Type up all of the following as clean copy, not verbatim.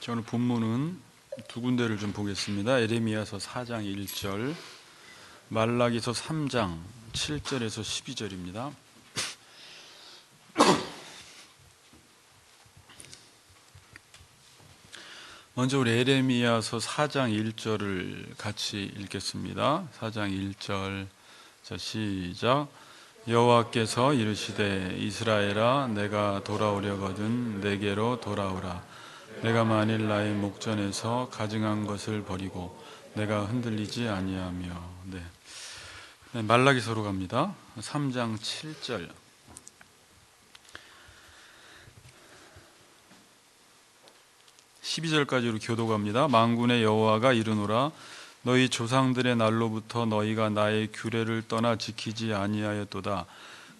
오늘 본문은 두 군데를 좀 보겠습니다. 에레미야서 4장 1절, 말라기서 3장 7절에서 12절입니다. 먼저 우리 에레미야서 4장 1절을 같이 읽겠습니다. 4장 1절, 자 시작. 여호와께서 이르시되 이스라엘아 내가 돌아오려거든 내게로 돌아오라. 내가 만일 나의 목전에서 가증한 것을 버리고 내가 흔들리지 아니하며. 말라기서로 갑니다. 3장 7절. (12절까지로) 교독합니다. 만군의 여호와가 이르노라. 너희 조상들의 날로부터 너희가 나의 규례를 떠나 지키지 아니하였도다.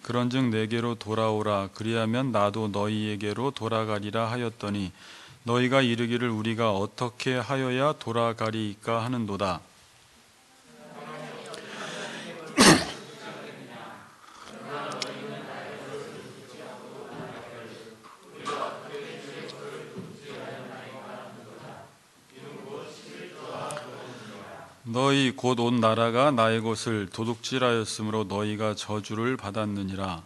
그런즉 내게로 돌아오라. 그리하면 나도 너희에게로 돌아가리라 하였더니 너희가 이르기를 우리가 어떻게 하여야 돌아가리이까 하는도다. 너희 곧 온 나라가 나의 것을 도둑질하였으므로 너희가 저주를 받았느니라.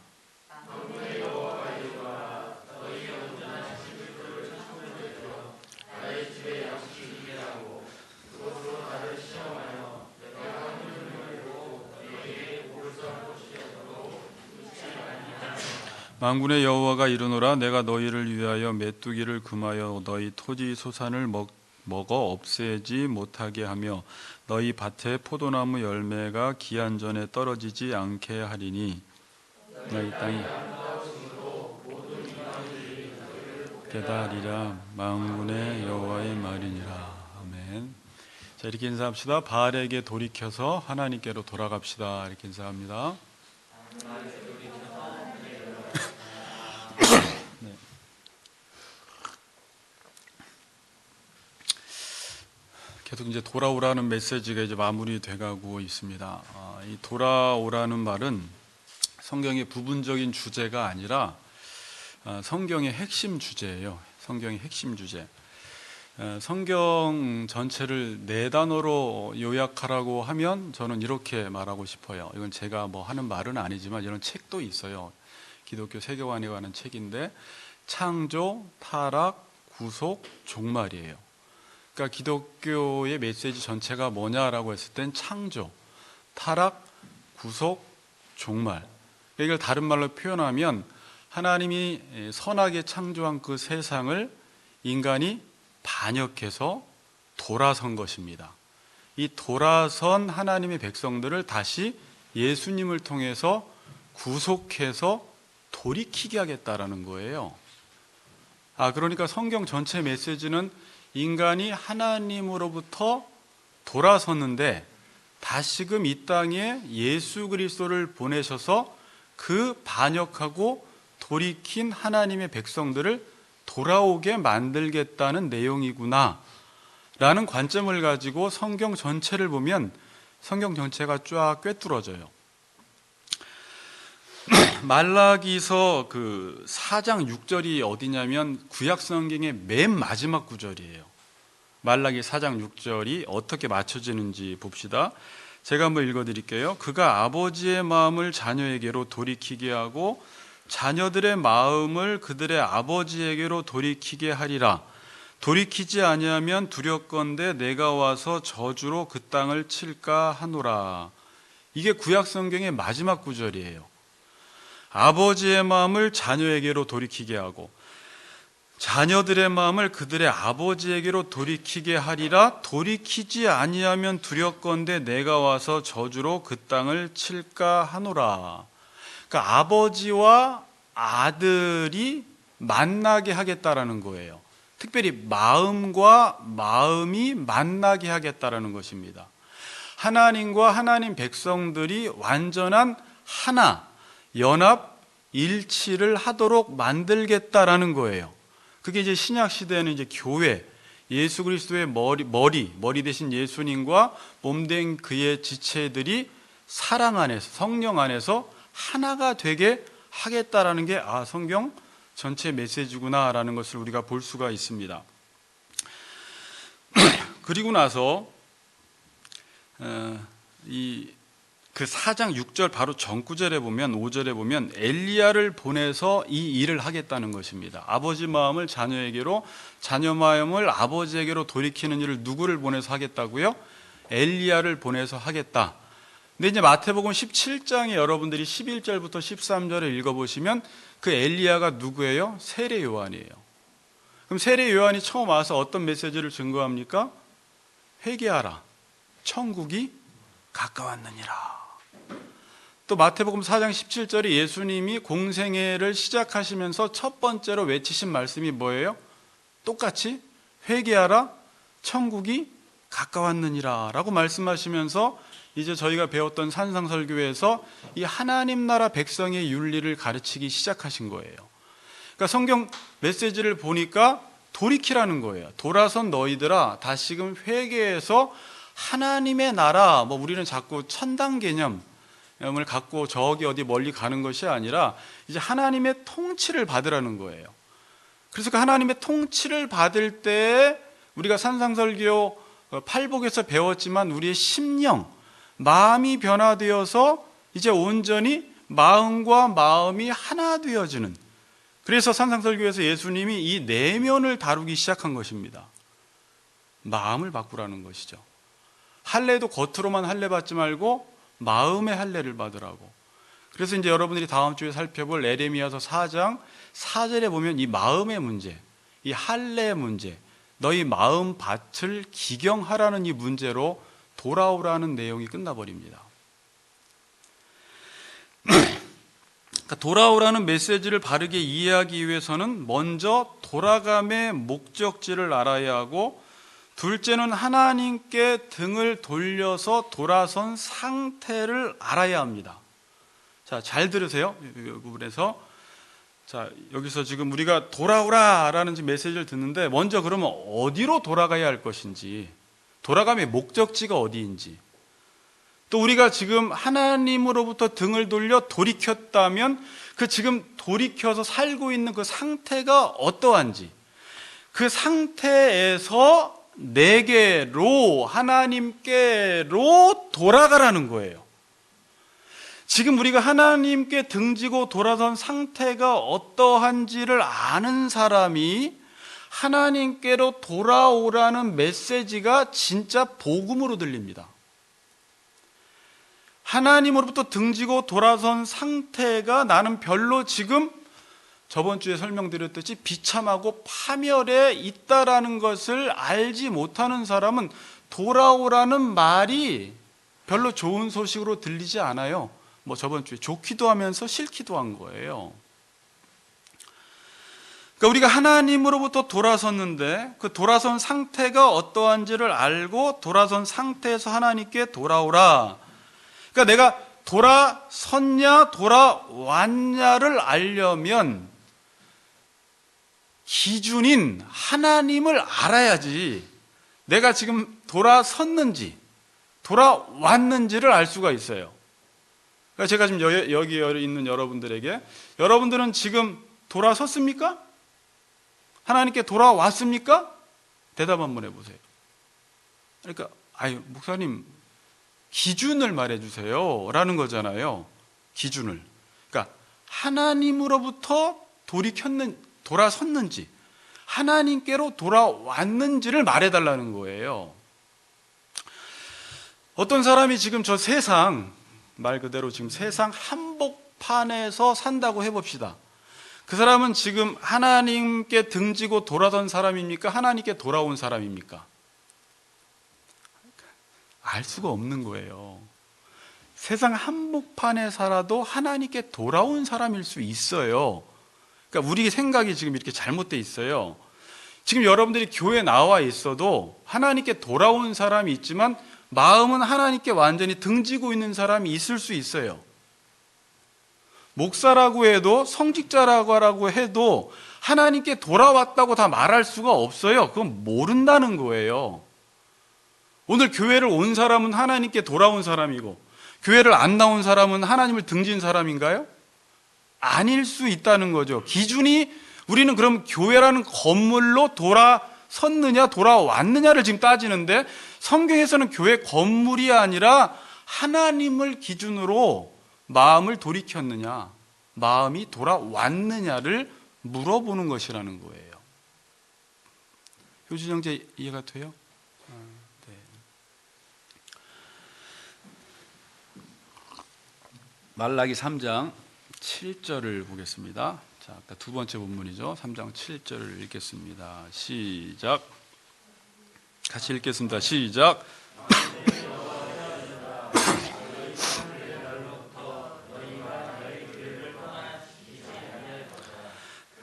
만군의 여호와가 이르노라. 내가 너희를 위하여 메뚜기를 금하여 너희 토지 소산을 먹어 없애지 못하게 하며 너희 밭에 포도나무 열매가 기한 전에 떨어지지 않게 하리니 너희 땅이 깨달으리라. 만군의 여호와의 말이니라. 아멘. 자, 이렇게 인사합시다. 바알에게 돌이켜서 하나님께로 돌아갑시다. 이렇게 인사합니다. 네. 계속 이제 돌아오라는 메시지가 이제 마무리돼가고 있습니다. 이 돌아오라는 말은 성경의 부분적인 주제가 아니라 성경의 핵심 주제예요. 성경의 핵심 주제. 성경 전체를 네 단어로 요약하라고 하면 저는 이렇게 말하고 싶어요. 이건 제가 뭐 하는 말은 아니지만 이런 책도 있어요. 기독교 세계관에 관한 책인데 창조, 타락, 구속, 종말이에요. 그러니까 기독교의 메시지 전체가 뭐냐라고 했을 땐 창조, 타락, 구속, 종말. 이걸 다른 말로 표현하면 하나님이 선하게 창조한 그 세상을 인간이 반역해서 돌아선 것입니다. 이 돌아선 하나님의 백성들을 다시 예수님을 통해서 구속해서 돌이키게 하겠다라는 거예요. 그러니까 성경 전체 메시지는 인간이 하나님으로부터 돌아섰는데 다시금 이 땅에 예수 그리스도를 보내셔서 그 반역하고 돌이킨 하나님의 백성들을 돌아오게 만들겠다는 내용이구나 라는 관점을 가지고 성경 전체를 보면 성경 전체가 쫙 꿰뚫어져요. 말라기서 그 4장 6절이 어디냐면 구약 성경의 맨 마지막 구절이에요. 말라기 4장 6절이 어떻게 맞춰지는지 봅시다. 제가 한번 읽어드릴게요. 그가 아버지의 마음을 자녀에게로 돌이키게 하고 자녀들의 마음을 그들의 아버지에게로 돌이키게 하리라. 돌이키지 아니하면 두렵건대 내가 와서 저주로 그 땅을 칠까 하노라. 이게 구약 성경의 마지막 구절이에요. 아버지의 마음을 자녀에게로 돌이키게 하고 자녀들의 마음을 그들의 아버지에게로 돌이키게 하리라. 돌이키지 아니하면 두렵건대 내가 와서 저주로 그 땅을 칠까 하노라. 그러니까 아버지와 아들이 만나게 하겠다라는 거예요. 특별히 마음과 마음이 만나게 하겠다라는 것입니다. 하나님과 하나님 백성들이 완전한 하나, 연합, 일치를 하도록 만들겠다라는 거예요. 그게 이제 신약 시대에는 이제 교회, 예수 그리스도의 머리 대신 예수님과 몸된 그의 지체들이 사랑 안에서, 성령 안에서 하나가 되게 하겠다라는 게 성경 전체 메시지구나라는 것을 우리가 볼 수가 있습니다. 그리고 나서 그 4장 6절 바로 전구절에 보면 5절에 보면 엘리야를 보내서 이 일을 하겠다는 것입니다. 아버지 마음을 자녀에게로, 자녀 마음을 아버지에게로 돌이키는 일을 누구를 보내서 하겠다고요? 엘리야를 보내서 하겠다. 근데 이제 마태복음 17장에 여러분들이 11절부터 13절을 읽어보시면 그 엘리야가 누구예요? 세례 요한이에요. 그럼 세례 요한이 처음 와서 어떤 메시지를 증거합니까? 회개하라, 천국이 가까웠느니라. 또 마태복음 4장 17절에 예수님이 공생애를 시작하시면서 첫 번째로 외치신 말씀이 뭐예요? 똑같이 회개하라, 천국이 가까웠느니라 라고 말씀하시면서 이제 저희가 배웠던 산상설교에서 이 하나님 나라 백성의 윤리를 가르치기 시작하신 거예요. 그러니까 성경 메시지를 보니까 돌이키라는 거예요. 돌아선 너희들아, 다시금 회개해서 하나님의 나라, 우리는 자꾸 천당 개념을 갖고 저기 어디 멀리 가는 것이 아니라 이제 하나님의 통치를 받으라는 거예요. 그래서 그 하나님의 통치를 받을 때 우리가 산상설교 팔복에서 배웠지만 우리의 심령, 마음이 변화되어서 이제 온전히 마음과 마음이 하나 되어지는, 그래서 산상설교에서 예수님이 이 내면을 다루기 시작한 것입니다. 마음을 바꾸라는 것이죠. 할례도 겉으로만 할례 받지 말고 마음의 할례를 받으라고. 그래서 이제 여러분들이 다음 주에 살펴볼 에레미야서 4장 4절에 보면 이 마음의 문제, 이 할례의 문제, 너희 마음 밭을 기경하라는 이 문제로 돌아오라는 내용이 끝나버립니다. 그러니까 돌아오라는 메시지를 바르게 이해하기 위해서는 먼저 돌아감의 목적지를 알아야 하고, 둘째는 하나님께 등을 돌려서 돌아선 상태를 알아야 합니다. 자, 잘 들으세요. 이 부분에서. 자, 여기서 지금 우리가 돌아오라라는 메시지를 듣는데, 먼저 그러면 어디로 돌아가야 할 것인지, 돌아감의 목적지가 어디인지, 또 우리가 지금 하나님으로부터 등을 돌려 돌이켰다면 그 지금 돌이켜서 살고 있는 그 상태가 어떠한지, 그 상태에서 내게로, 하나님께로 돌아가라는 거예요. 지금 우리가 하나님께 등지고 돌아선 상태가 어떠한지를 아는 사람이 하나님께로 돌아오라는 메시지가 진짜 복음으로 들립니다. 하나님으로부터 등지고 돌아선 상태가 나는 별로 지금 저번 주에 설명드렸듯이 비참하고 파멸에 있다라는 것을 알지 못하는 사람은 돌아오라는 말이 별로 좋은 소식으로 들리지 않아요. 저번 주에 좋기도 하면서 싫기도 한 거예요. 그러니까 우리가 하나님으로부터 돌아섰는데 그 돌아선 상태가 어떠한지를 알고 돌아선 상태에서 하나님께 돌아오라. 그러니까 내가 돌아섰냐 돌아왔냐를 알려면 기준인 하나님을 알아야지 내가 지금 돌아섰는지 돌아왔는지를 알 수가 있어요. 그러니까 제가 지금 여기 있는 여러분들에게, 여러분들은 지금 돌아섰습니까? 하나님께 돌아왔습니까? 대답 한번 해보세요. 그러니까 목사님 기준을 말해주세요 라는 거잖아요. 기준을. 그러니까 하나님으로부터 돌아섰는지 하나님께로 돌아왔는지를 말해달라는 거예요. 어떤 사람이 지금 저 세상, 말 그대로 지금 세상 한복판에서 산다고 해봅시다. 그 사람은 지금 하나님께 등지고 돌아선 사람입니까? 하나님께 돌아온 사람입니까? 알 수가 없는 거예요. 세상 한복판에 살아도 하나님께 돌아온 사람일 수 있어요. 그러니까 우리 생각이 지금 이렇게 잘못되어 있어요. 지금 여러분들이 교회에 나와 있어도 하나님께 돌아온 사람이 있지만 마음은 하나님께 완전히 등지고 있는 사람이 있을 수 있어요. 목사라고 해도, 성직자라고 해도 하나님께 돌아왔다고 다 말할 수가 없어요. 그건 모른다는 거예요. 오늘 교회를 온 사람은 하나님께 돌아온 사람이고, 교회를 안 나온 사람은 하나님을 등진 사람인가요? 아닐 수 있다는 거죠. 기준이, 우리는 그럼 교회라는 건물로 돌아섰느냐 돌아왔느냐를 지금 따지는데, 성경에서는 교회 건물이 아니라 하나님을 기준으로 마음을 돌이켰느냐, 마음이 돌아왔느냐를 물어보는 것이라는 거예요. 효주정제 이해가 돼요? 네. 말라기 3장 7절을 보겠습니다. 자, 아까 두 번째 본문이죠. 3장 7절을 읽겠습니다. 시작. 같이 읽겠습니다. 시작.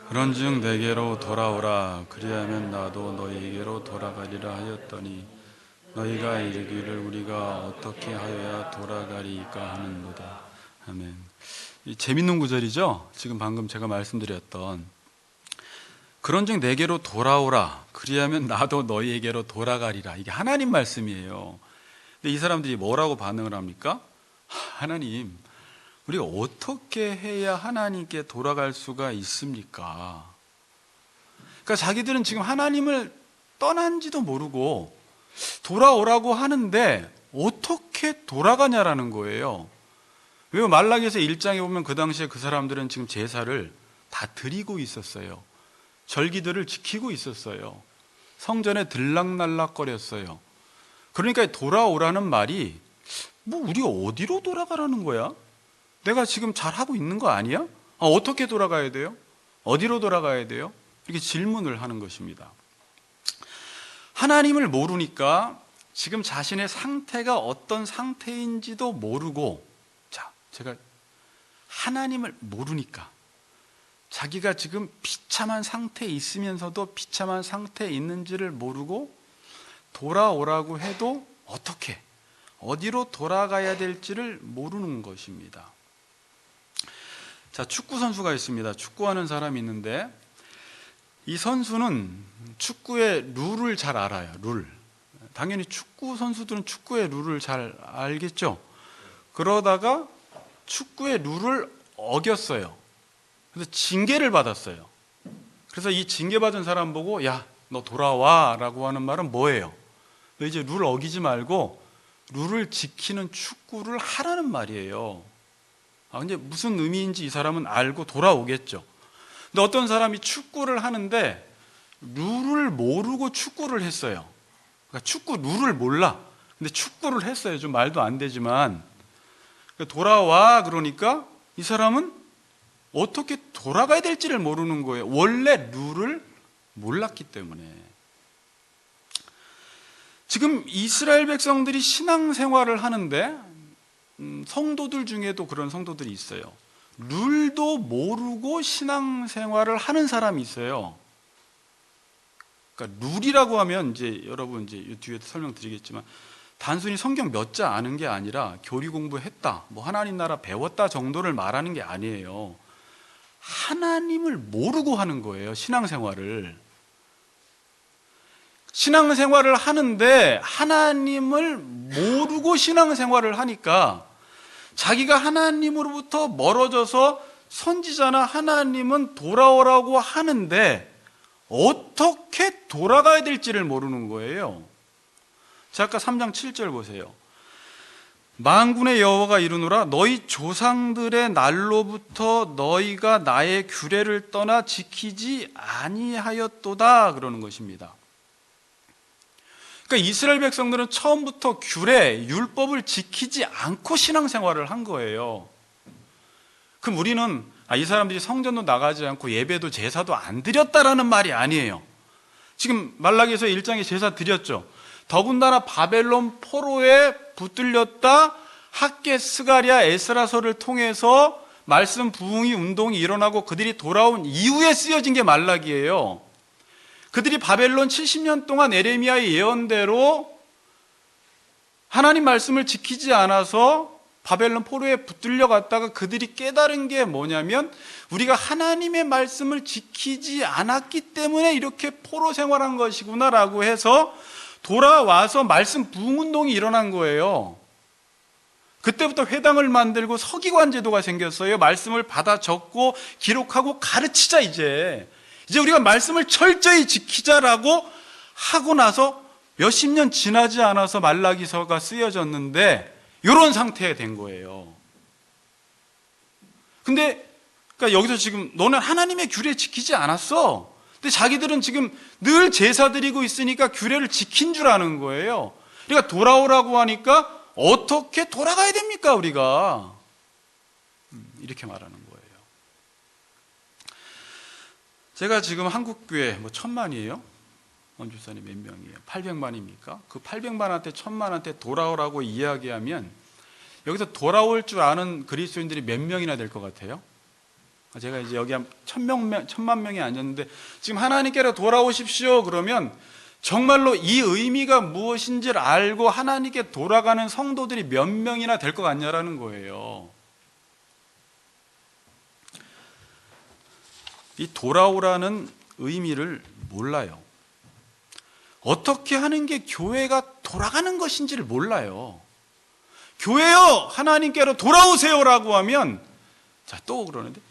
그런즉 내게로 돌아오라. 그리하면 나도 너희에게로 돌아가리라 하였더니 너희가 이르기를 우리가 어떻게 하여야 돌아가리까 하는도다. 아멘. 이 재밌는 구절이죠. 지금 방금 제가 말씀드렸던 그런즉 내게로 돌아오라. 그리하면 나도 너희에게로 돌아가리라. 이게 하나님 말씀이에요. 근데 이 사람들이 뭐라고 반응을 합니까? 하나님, 우리가 어떻게 해야 하나님께 돌아갈 수가 있습니까? 그러니까 자기들은 지금 하나님을 떠난지도 모르고 돌아오라고 하는데 어떻게 돌아가냐라는 거예요. 왜 말라기에서 1장에 보면 그 당시에 그 사람들은 지금 제사를 다 드리고 있었어요. 절기들을 지키고 있었어요. 성전에 들락날락거렸어요. 그러니까 돌아오라는 말이 뭐 우리가 어디로 돌아가라는 거야? 내가 지금 잘하고 있는 거 아니야? 어떻게 돌아가야 돼요? 어디로 돌아가야 돼요? 이렇게 질문을 하는 것입니다. 하나님을 모르니까 지금 자신의 상태가 어떤 상태인지도 모르고, 자, 제가 하나님을 모르니까 자기가 지금 비참한 상태에 있으면서도 비참한 상태에 있는지를 모르고 돌아오라고 해도 어떻게, 어디로 돌아가야 될지를 모르는 것입니다. 자, 축구 선수가 있습니다. 축구하는 사람이 있는데 이 선수는 축구의 룰을 잘 알아요. 룰. 당연히 축구 선수들은 축구의 룰을 잘 알겠죠. 그러다가 축구의 룰을 어겼어요. 그래서 징계를 받았어요. 그래서 이 징계받은 사람 보고 야, 너 돌아와 라고 하는 말은 뭐예요? 너 이제 룰 어기지 말고 룰을 지키는 축구를 하라는 말이에요. 근데 무슨 의미인지 이 사람은 알고 돌아오겠죠. 근데 어떤 사람이 축구를 하는데 룰을 모르고 축구를 했어요. 그러니까 축구 룰을 몰라. 근데 축구를 했어요. 좀 말도 안 되지만. 돌아와 그러니까 이 사람은 어떻게 돌아가야 될지를 모르는 거예요. 원래 룰을 몰랐기 때문에. 지금 이스라엘 백성들이 신앙생활을 하는데 성도들 중에도 그런 성도들이 있어요. 룰도 모르고 신앙생활을 하는 사람이 있어요. 그러니까 룰이라고 하면 이제 여러분 이제 뒤에 설명드리겠지만 단순히 성경 몇 자 아는 게 아니라 교리 공부했다, 뭐 하나님 나라 배웠다 정도를 말하는 게 아니에요. 하나님을 모르고 하는 거예요. 신앙생활을. 신앙생활을 하는데 하나님을 모르고 신앙생활을 하니까 자기가 하나님으로부터 멀어져서 선지자나 하나님은 돌아오라고 하는데 어떻게 돌아가야 될지를 모르는 거예요. 자, 아까 3장 7절 보세요. 만군의 여호와가 이르노라 너희 조상들의 날로부터 너희가 나의 규례를 떠나 지키지 아니하였도다 그러는 것입니다. 그러니까 이스라엘 백성들은 처음부터 규례, 율법을 지키지 않고 신앙생활을 한 거예요. 그럼 우리는 이 사람들이 성전도 나가지 않고 예배도 제사도 안 드렸다라는 말이 아니에요. 지금 말라기에서 1장에 제사 드렸죠. 더군다나 바벨론 포로에 붙들렸다 학개 스가랴 에스라서를 통해서 말씀 부흥이 운동이 일어나고 그들이 돌아온 이후에 쓰여진 게 말라기예요. 그들이 바벨론 70년 동안 에레미야의 예언대로 하나님 말씀을 지키지 않아서 바벨론 포로에 붙들려 갔다가 그들이 깨달은 게 뭐냐면 우리가 하나님의 말씀을 지키지 않았기 때문에 이렇게 포로 생활한 것이구나라고 해서 돌아와서 말씀 부흥운동이 일어난 거예요. 그때부터 회당을 만들고 서기관 제도가 생겼어요. 말씀을 받아 적고 기록하고 가르치자. 이제 우리가 말씀을 철저히 지키자라고 하고 나서 몇십 년 지나지 않아서 말라기서가 쓰여졌는데 이런 상태에 된 거예요. 근데 그러니까 여기서 지금 너는 하나님의 규례 지키지 않았어. 근데 자기들은 지금 늘 제사 드리고 있으니까 규례를 지킨 줄 아는 거예요. 그러니까 돌아오라고 하니까 어떻게 돌아가야 됩니까, 우리가? 이렇게 말하는 거예요. 제가 지금 한국교회 1,000만이에요? 원주사님 몇 명이에요? 800만입니까? 그 800만한테 1,000만한테 돌아오라고 이야기하면 여기서 돌아올 줄 아는 그리스도인들이 몇 명이나 될 것 같아요? 제가 이제 여기 한 1,000만 명이 앉았는데 지금 하나님께로 돌아오십시오 그러면 정말로 이 의미가 무엇인지를 알고 하나님께 돌아가는 성도들이 몇 명이나 될 것 같냐라는 거예요. 이 돌아오라는 의미를 몰라요. 어떻게 하는 게 교회가 돌아가는 것인지를 몰라요. 교회요, 하나님께로 돌아오세요라고 하면 또 그러는데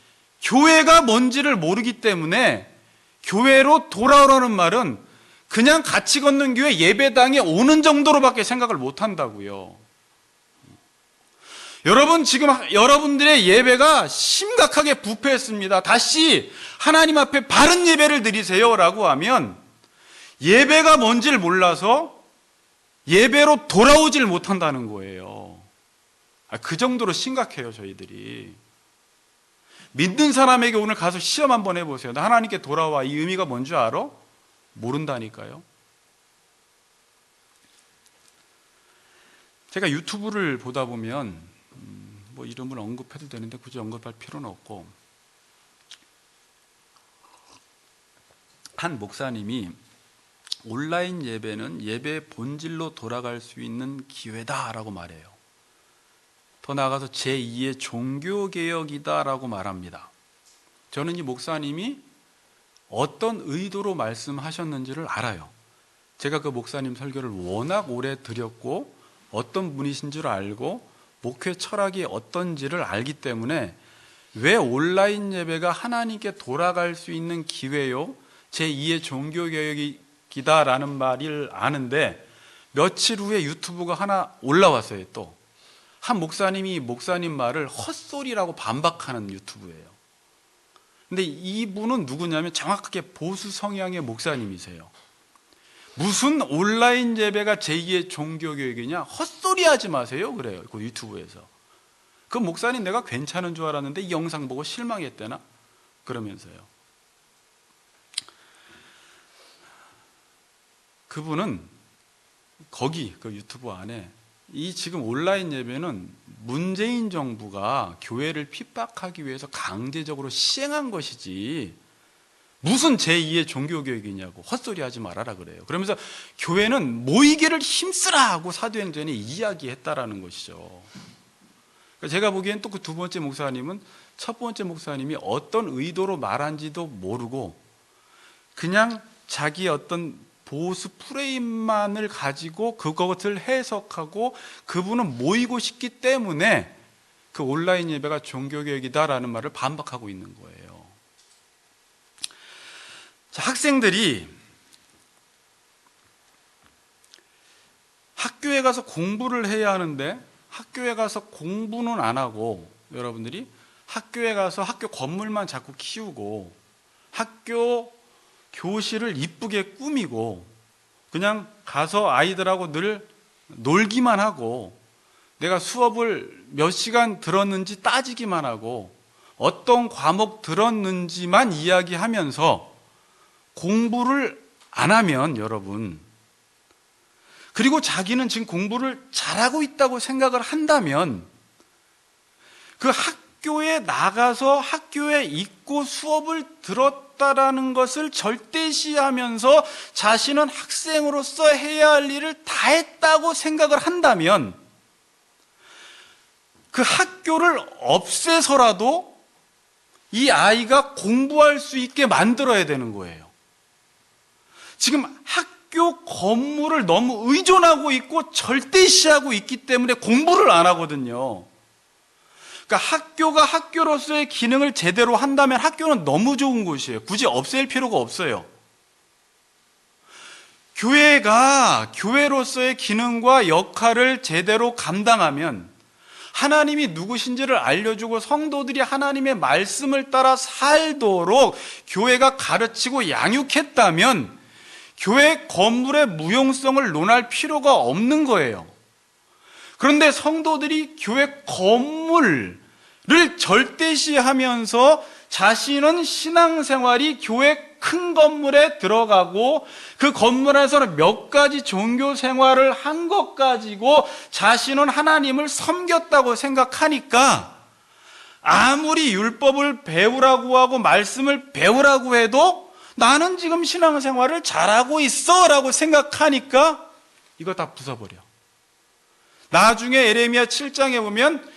교회가 뭔지를 모르기 때문에 교회로 돌아오라는 말은 그냥 같이 걷는 교회 예배당에 오는 정도로밖에 생각을 못 한다고요. 여러분, 지금 여러분들의 예배가 심각하게 부패했습니다. 다시 하나님 앞에 바른 예배를 드리세요라고 하면 예배가 뭔지를 몰라서 예배로 돌아오질 못한다는 거예요. 그 정도로 심각해요, 저희들이. 믿는 사람에게 오늘 가서 시험 한번 해보세요. 나 하나님께 돌아와. 이 의미가 뭔지 알아? 모른다니까요. 제가 유튜브를 보다 보면 이름을 언급해도 되는데 굳이 언급할 필요는 없고, 한 목사님이 온라인 예배는 예배의 본질로 돌아갈 수 있는 기회다라고 말해요. 더 나아가서 제2의 종교개혁이다라고 말합니다. 저는 이 목사님이 어떤 의도로 말씀하셨는지를 알아요. 제가 그 목사님 설교를 워낙 오래 드렸고 어떤 분이신지를 알고 목회 철학이 어떤지를 알기 때문에 왜 온라인 예배가 하나님께 돌아갈 수 있는 기회요, 제2의 종교개혁이다라는 말을 아는데, 며칠 후에 유튜브가 하나 올라왔어요. 또 한 목사님이 목사님 말을 헛소리라고 반박하는 유튜브예요. 근데 이분은 누구냐면 정확하게 보수 성향의 목사님이세요. 무슨 온라인 예배가 제2의 종교교육이냐, 헛소리 하지 마세요 그래요, 그 유튜브에서. 그 목사님 내가 괜찮은 줄 알았는데 이 영상 보고 실망했대나 그러면서요. 그분은 거기 그 유튜브 안에 이 지금 온라인 예배는 문재인 정부가 교회를 핍박하기 위해서 강제적으로 시행한 것이지 무슨 제2의 종교교육이냐고 헛소리 하지 말아라 그래요. 그러면서 교회는 모이기를 힘쓰라 하고 사도행전에 이야기했다라는 것이죠. 제가 보기엔 또 그 두 번째 목사님은 첫 번째 목사님이 어떤 의도로 말한지도 모르고 그냥 자기 어떤 보수 프레임만을 가지고 그것을 해석하고 그분은 모이고 싶기 때문에 그 온라인 예배가 종교개혁이다라는 말을 반박하고 있는 거예요. 자, 학생들이 학교에 가서 공부를 해야 하는데 학교에 가서 공부는 안 하고, 여러분들이 학교에 가서 학교 건물만 자꾸 키우고 학교 교실을 이쁘게 꾸미고 그냥 가서 아이들하고 늘 놀기만 하고 내가 수업을 몇 시간 들었는지 따지기만 하고 어떤 과목 들었는지만 이야기하면서 공부를 안 하면, 여러분, 그리고 자기는 지금 공부를 잘하고 있다고 생각을 한다면 그 학교에 나가서 학교에 있고 수업을 들었다라는 것을 절대시하면서 자신은 학생으로서 해야 할 일을 다 했다고 생각을 한다면 그 학교를 없애서라도 이 아이가 공부할 수 있게 만들어야 되는 거예요. 지금 학교 건물을 너무 의존하고 있고 절대시하고 있기 때문에 공부를 안 하거든요. 그러니까 학교가 학교로서의 기능을 제대로 한다면 학교는 너무 좋은 곳이에요. 굳이 없앨 필요가 없어요. 교회가 교회로서의 기능과 역할을 제대로 감당하면, 하나님이 누구신지를 알려주고 성도들이 하나님의 말씀을 따라 살도록 교회가 가르치고 양육했다면 교회 건물의 무용성을 논할 필요가 없는 거예요. 그런데 성도들이 교회 건물을 절대시하면서 자신은 신앙생활이 교회 큰 건물에 들어가고 그 건물 안에서는 몇 가지 종교 생활을 한 것 가지고 자신은 하나님을 섬겼다고 생각하니까 아무리 율법을 배우라고 하고 말씀을 배우라고 해도 나는 지금 신앙생활을 잘하고 있어 라고 생각하니까 이거 다 부숴버려. 나중에 에레미야 7장에 보면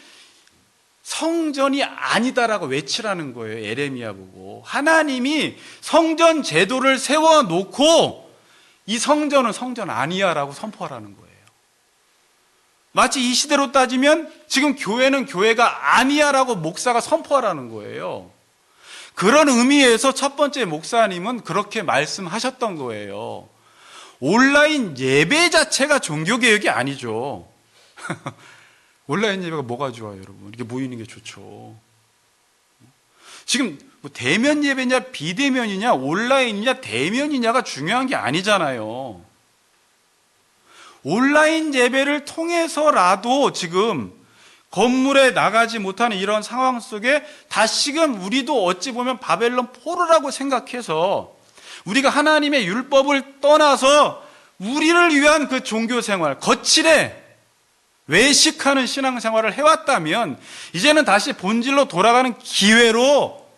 성전이 아니다라고 외치라는 거예요. 에레미야 보고 하나님이 성전 제도를 세워놓고 이 성전은 성전 아니야 라고 선포하라는 거예요. 마치 이 시대로 따지면 지금 교회는 교회가 아니야 라고 목사가 선포하라는 거예요. 그런 의미에서 첫 번째 목사님은 그렇게 말씀하셨던 거예요. 온라인 예배 자체가 종교개혁이 아니죠. 온라인 예배가 뭐가 좋아요, 여러분? 이렇게 모이는 게 좋죠. 지금 뭐 대면 예배냐 비대면이냐 온라인이냐 대면이냐가 중요한 게 아니잖아요. 온라인 예배를 통해서라도 지금 건물에 나가지 못하는 이런 상황 속에 다시금 우리도 어찌 보면 바벨론 포로라고 생각해서 우리가 하나님의 율법을 떠나서 우리를 위한 그 종교 생활, 거칠에 외식하는 신앙생활을 해왔다면 이제는 다시 본질로 돌아가는 기회로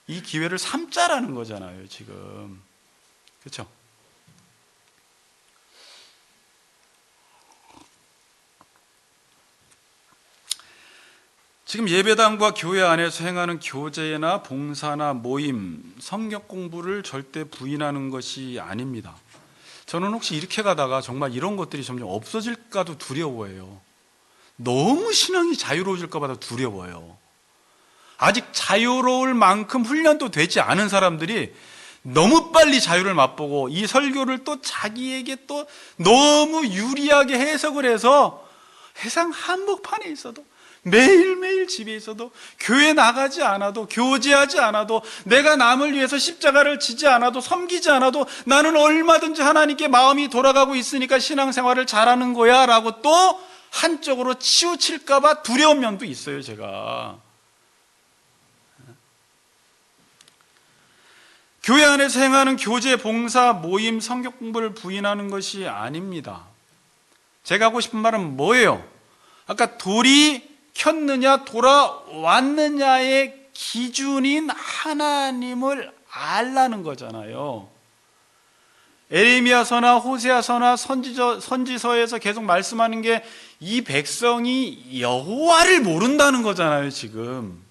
이 기회를 삼자라는 거잖아요, 지금. 그렇죠? 지금 예배당과 교회 안에서 행하는 교제나 봉사나 모임, 성경 공부를 절대 부인하는 것이 아닙니다. 저는 혹시 이렇게 가다가 정말 이런 것들이 점점 없어질까도 두려워해요. 너무 신앙이 자유로워질까 봐 두려워요. 아직 자유로울 만큼 훈련도 되지 않은 사람들이 너무 빨리 자유를 맛보고 이 설교를 또 자기에게 또 너무 유리하게 해석을 해서 세상 한복판에 있어도 매일매일 집에 있어도 교회 나가지 않아도 교제하지 않아도 내가 남을 위해서 십자가를 지지 않아도 섬기지 않아도 나는 얼마든지 하나님께 마음이 돌아가고 있으니까 신앙생활을 잘하는 거야 라고 또 한쪽으로 치우칠까 봐 두려운 면도 있어요, 제가. 교회 안에서 행하는 교제, 봉사, 모임, 성경 공부를 부인하는 것이 아닙니다. 제가 하고 싶은 말은 뭐예요? 아까 돌이 켰느냐 돌아왔느냐의 기준인 하나님을 알라는 거잖아요. 에레미야서나 호세아서나 선지서에서 계속 말씀하는 게 이 백성이 여호와를 모른다는 거잖아요, 지금.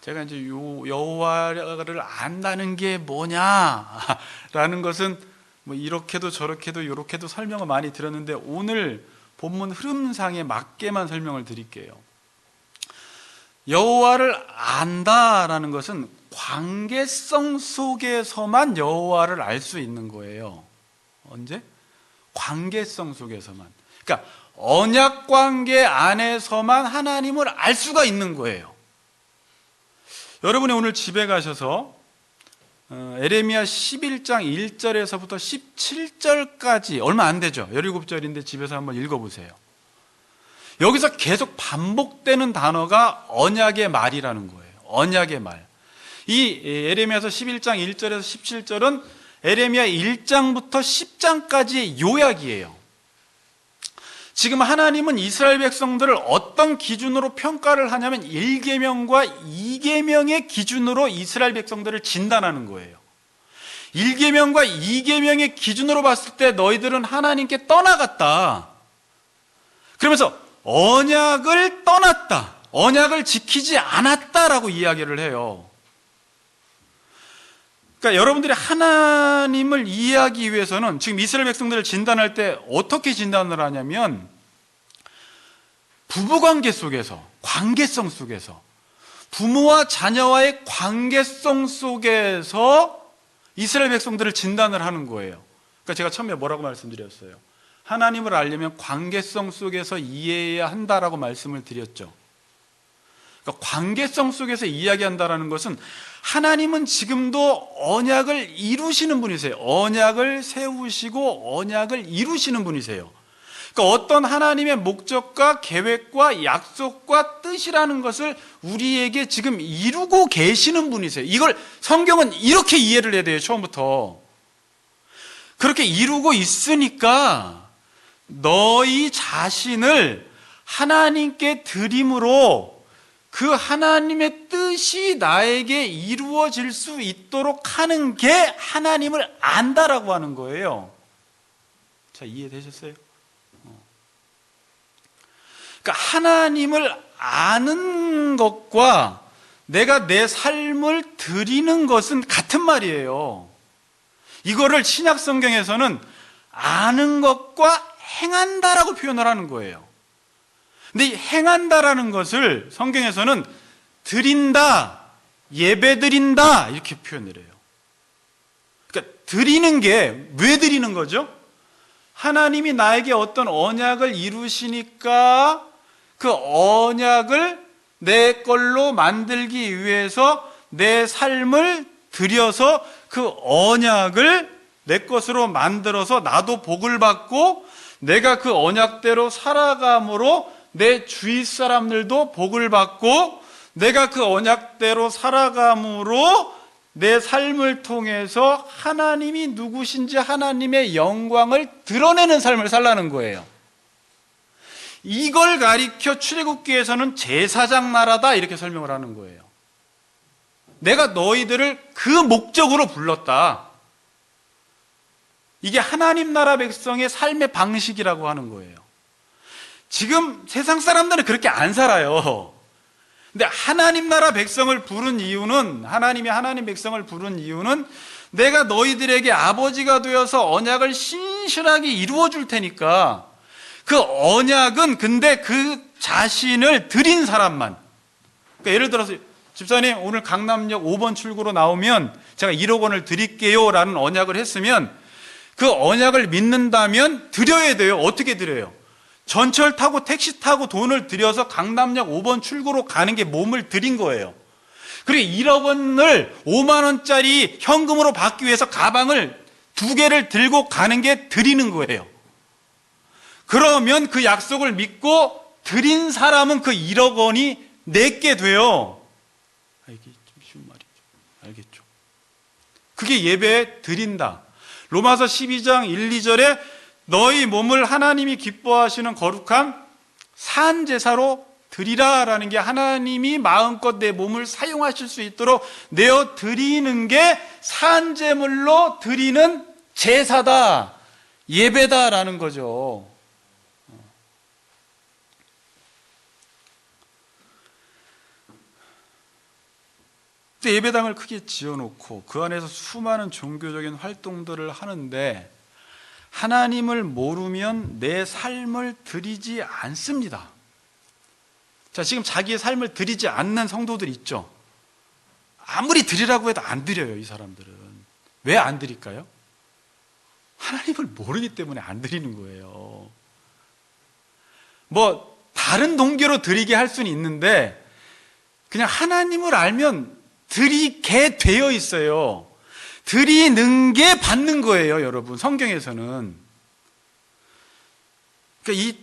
제가 이제 여호와를 안다는 게 뭐냐라는 것은 뭐 이렇게도 저렇게도 이렇게도 설명을 많이 드렸는데 오늘 본문 흐름상에 맞게만 설명을 드릴게요. 여호와를 안다라는 것은 관계성 속에서만 여호와를 알 수 있는 거예요. 언제? 관계성 속에서만. 그러니까 언약 관계 안에서만 하나님을 알 수가 있는 거예요. 여러분이 오늘 집에 가셔서 에레미야 11장 1절에서부터 17절까지 얼마 안 되죠. 17절인데 집에서 한번 읽어보세요. 여기서 계속 반복되는 단어가 언약의 말이라는 거예요. 언약의 말. 이 에레미야서 11장 1절에서 17절은 에레미야 1장부터 10장까지의 요약이에요. 지금 하나님은 이스라엘 백성들을 어떤 기준으로 평가를 하냐면 1계명과 2계명의 기준으로 이스라엘 백성들을 진단하는 거예요. 1계명과 2계명의 기준으로 봤을 때 너희들은 하나님께 떠나갔다. 그러면서 언약을 떠났다. 언약을 지키지 않았다라고 이야기를 해요. 그러니까 여러분들이 하나님을 이해하기 위해서는 지금 이스라엘 백성들을 진단할 때 어떻게 진단을 하냐면 부부관계 속에서, 관계성 속에서, 부모와 자녀와의 관계성 속에서 이스라엘 백성들을 진단을 하는 거예요. 그러니까 제가 처음에 뭐라고 말씀드렸어요? 하나님을 알려면 관계성 속에서 이해해야 한다라고 말씀을 드렸죠. 그러니까 관계성 속에서 이야기한다라는 것은 하나님은 지금도 언약을 이루시는 분이세요. 언약을 세우시고 언약을 이루시는 분이세요. 그러니까 어떤 하나님의 목적과 계획과 약속과 뜻이라는 것을 우리에게 지금 이루고 계시는 분이세요. 이걸 성경은 이렇게 이해를 해야 돼요. 처음부터. 그렇게 이루고 있으니까 너희 자신을 하나님께 드림으로 그 하나님의 뜻이 나에게 이루어질 수 있도록 하는 게 하나님을 안다라고 하는 거예요. 자, 이해되셨어요? 그러니까 하나님을 아는 것과 내가 내 삶을 드리는 것은 같은 말이에요. 이거를 신약 성경에서는 아는 것과 행한다라고 표현을 하는 거예요. 근데 이 행한다라는 것을 성경에서는 드린다, 예배드린다 이렇게 표현을 해요. 그러니까 드리는 게 왜 드리는 거죠? 하나님이 나에게 어떤 언약을 이루시니까 그 언약을 내 걸로 만들기 위해서 내 삶을 들여서 그 언약을 내 것으로 만들어서 나도 복을 받고 내가 그 언약대로 살아감으로 내 주위 사람들도 복을 받고 내가 그 언약대로 살아감으로 내 삶을 통해서 하나님이 누구신지 하나님의 영광을 드러내는 삶을 살라는 거예요. 이걸 가리켜 출애굽기에서는 제사장 나라다 이렇게 설명을 하는 거예요. 내가 너희들을 그 목적으로 불렀다. 이게 하나님 나라 백성의 삶의 방식이라고 하는 거예요. 지금 세상 사람들은 그렇게 안 살아요. 근데 하나님 나라 백성을 부른 이유는, 하나님이 하나님 백성을 부른 이유는 내가 너희들에게 아버지가 되어서 언약을 신실하게 이루어 줄 테니까 그 언약은 근데 그 자신을 드린 사람만. 그러니까 예를 들어서 집사님 오늘 강남역 5번 출구로 나오면 제가 1억 원을 드릴게요 라는 언약을 했으면 그 언약을 믿는다면 드려야 돼요. 어떻게 드려요? 전철 타고 택시 타고 돈을 들여서 강남역 5번 출구로 가는 게 몸을 들인 거예요. 그리고 1억 원을 5만 원짜리 현금으로 받기 위해서 가방을 2개를 들고 가는 게 드리는 거예요. 그러면 그 약속을 믿고 드린 사람은 그 1억 원이 내게 돼요. 이게 좀 쉬운 말이죠. 알겠죠? 그게 예배 드린다. 로마서 12장 1, 2절에 너희 몸을 하나님이 기뻐하시는 거룩한 산 제사로 드리라라는 게 하나님이 마음껏 내 몸을 사용하실 수 있도록 내어 드리는 게 산 제물로 드리는 제사다, 예배다라는 거죠. 예배당을 크게 지어놓고 그 안에서 수많은 종교적인 활동들을 하는데 하나님을 모르면 내 삶을 드리지 않습니다. 자, 지금 자기의 삶을 드리지 않는 성도들 있죠. 아무리 드리라고 해도 안 드려요. 이 사람들은. 왜 안 드릴까요? 하나님을 모르기 때문에 안 드리는 거예요. 뭐 다른 동기로 드리게 할 수는 있는데 그냥 하나님을 알면 드리게 되어 있어요. 드리는 게 받는 거예요, 여러분. 성경에서는. 그러니까 이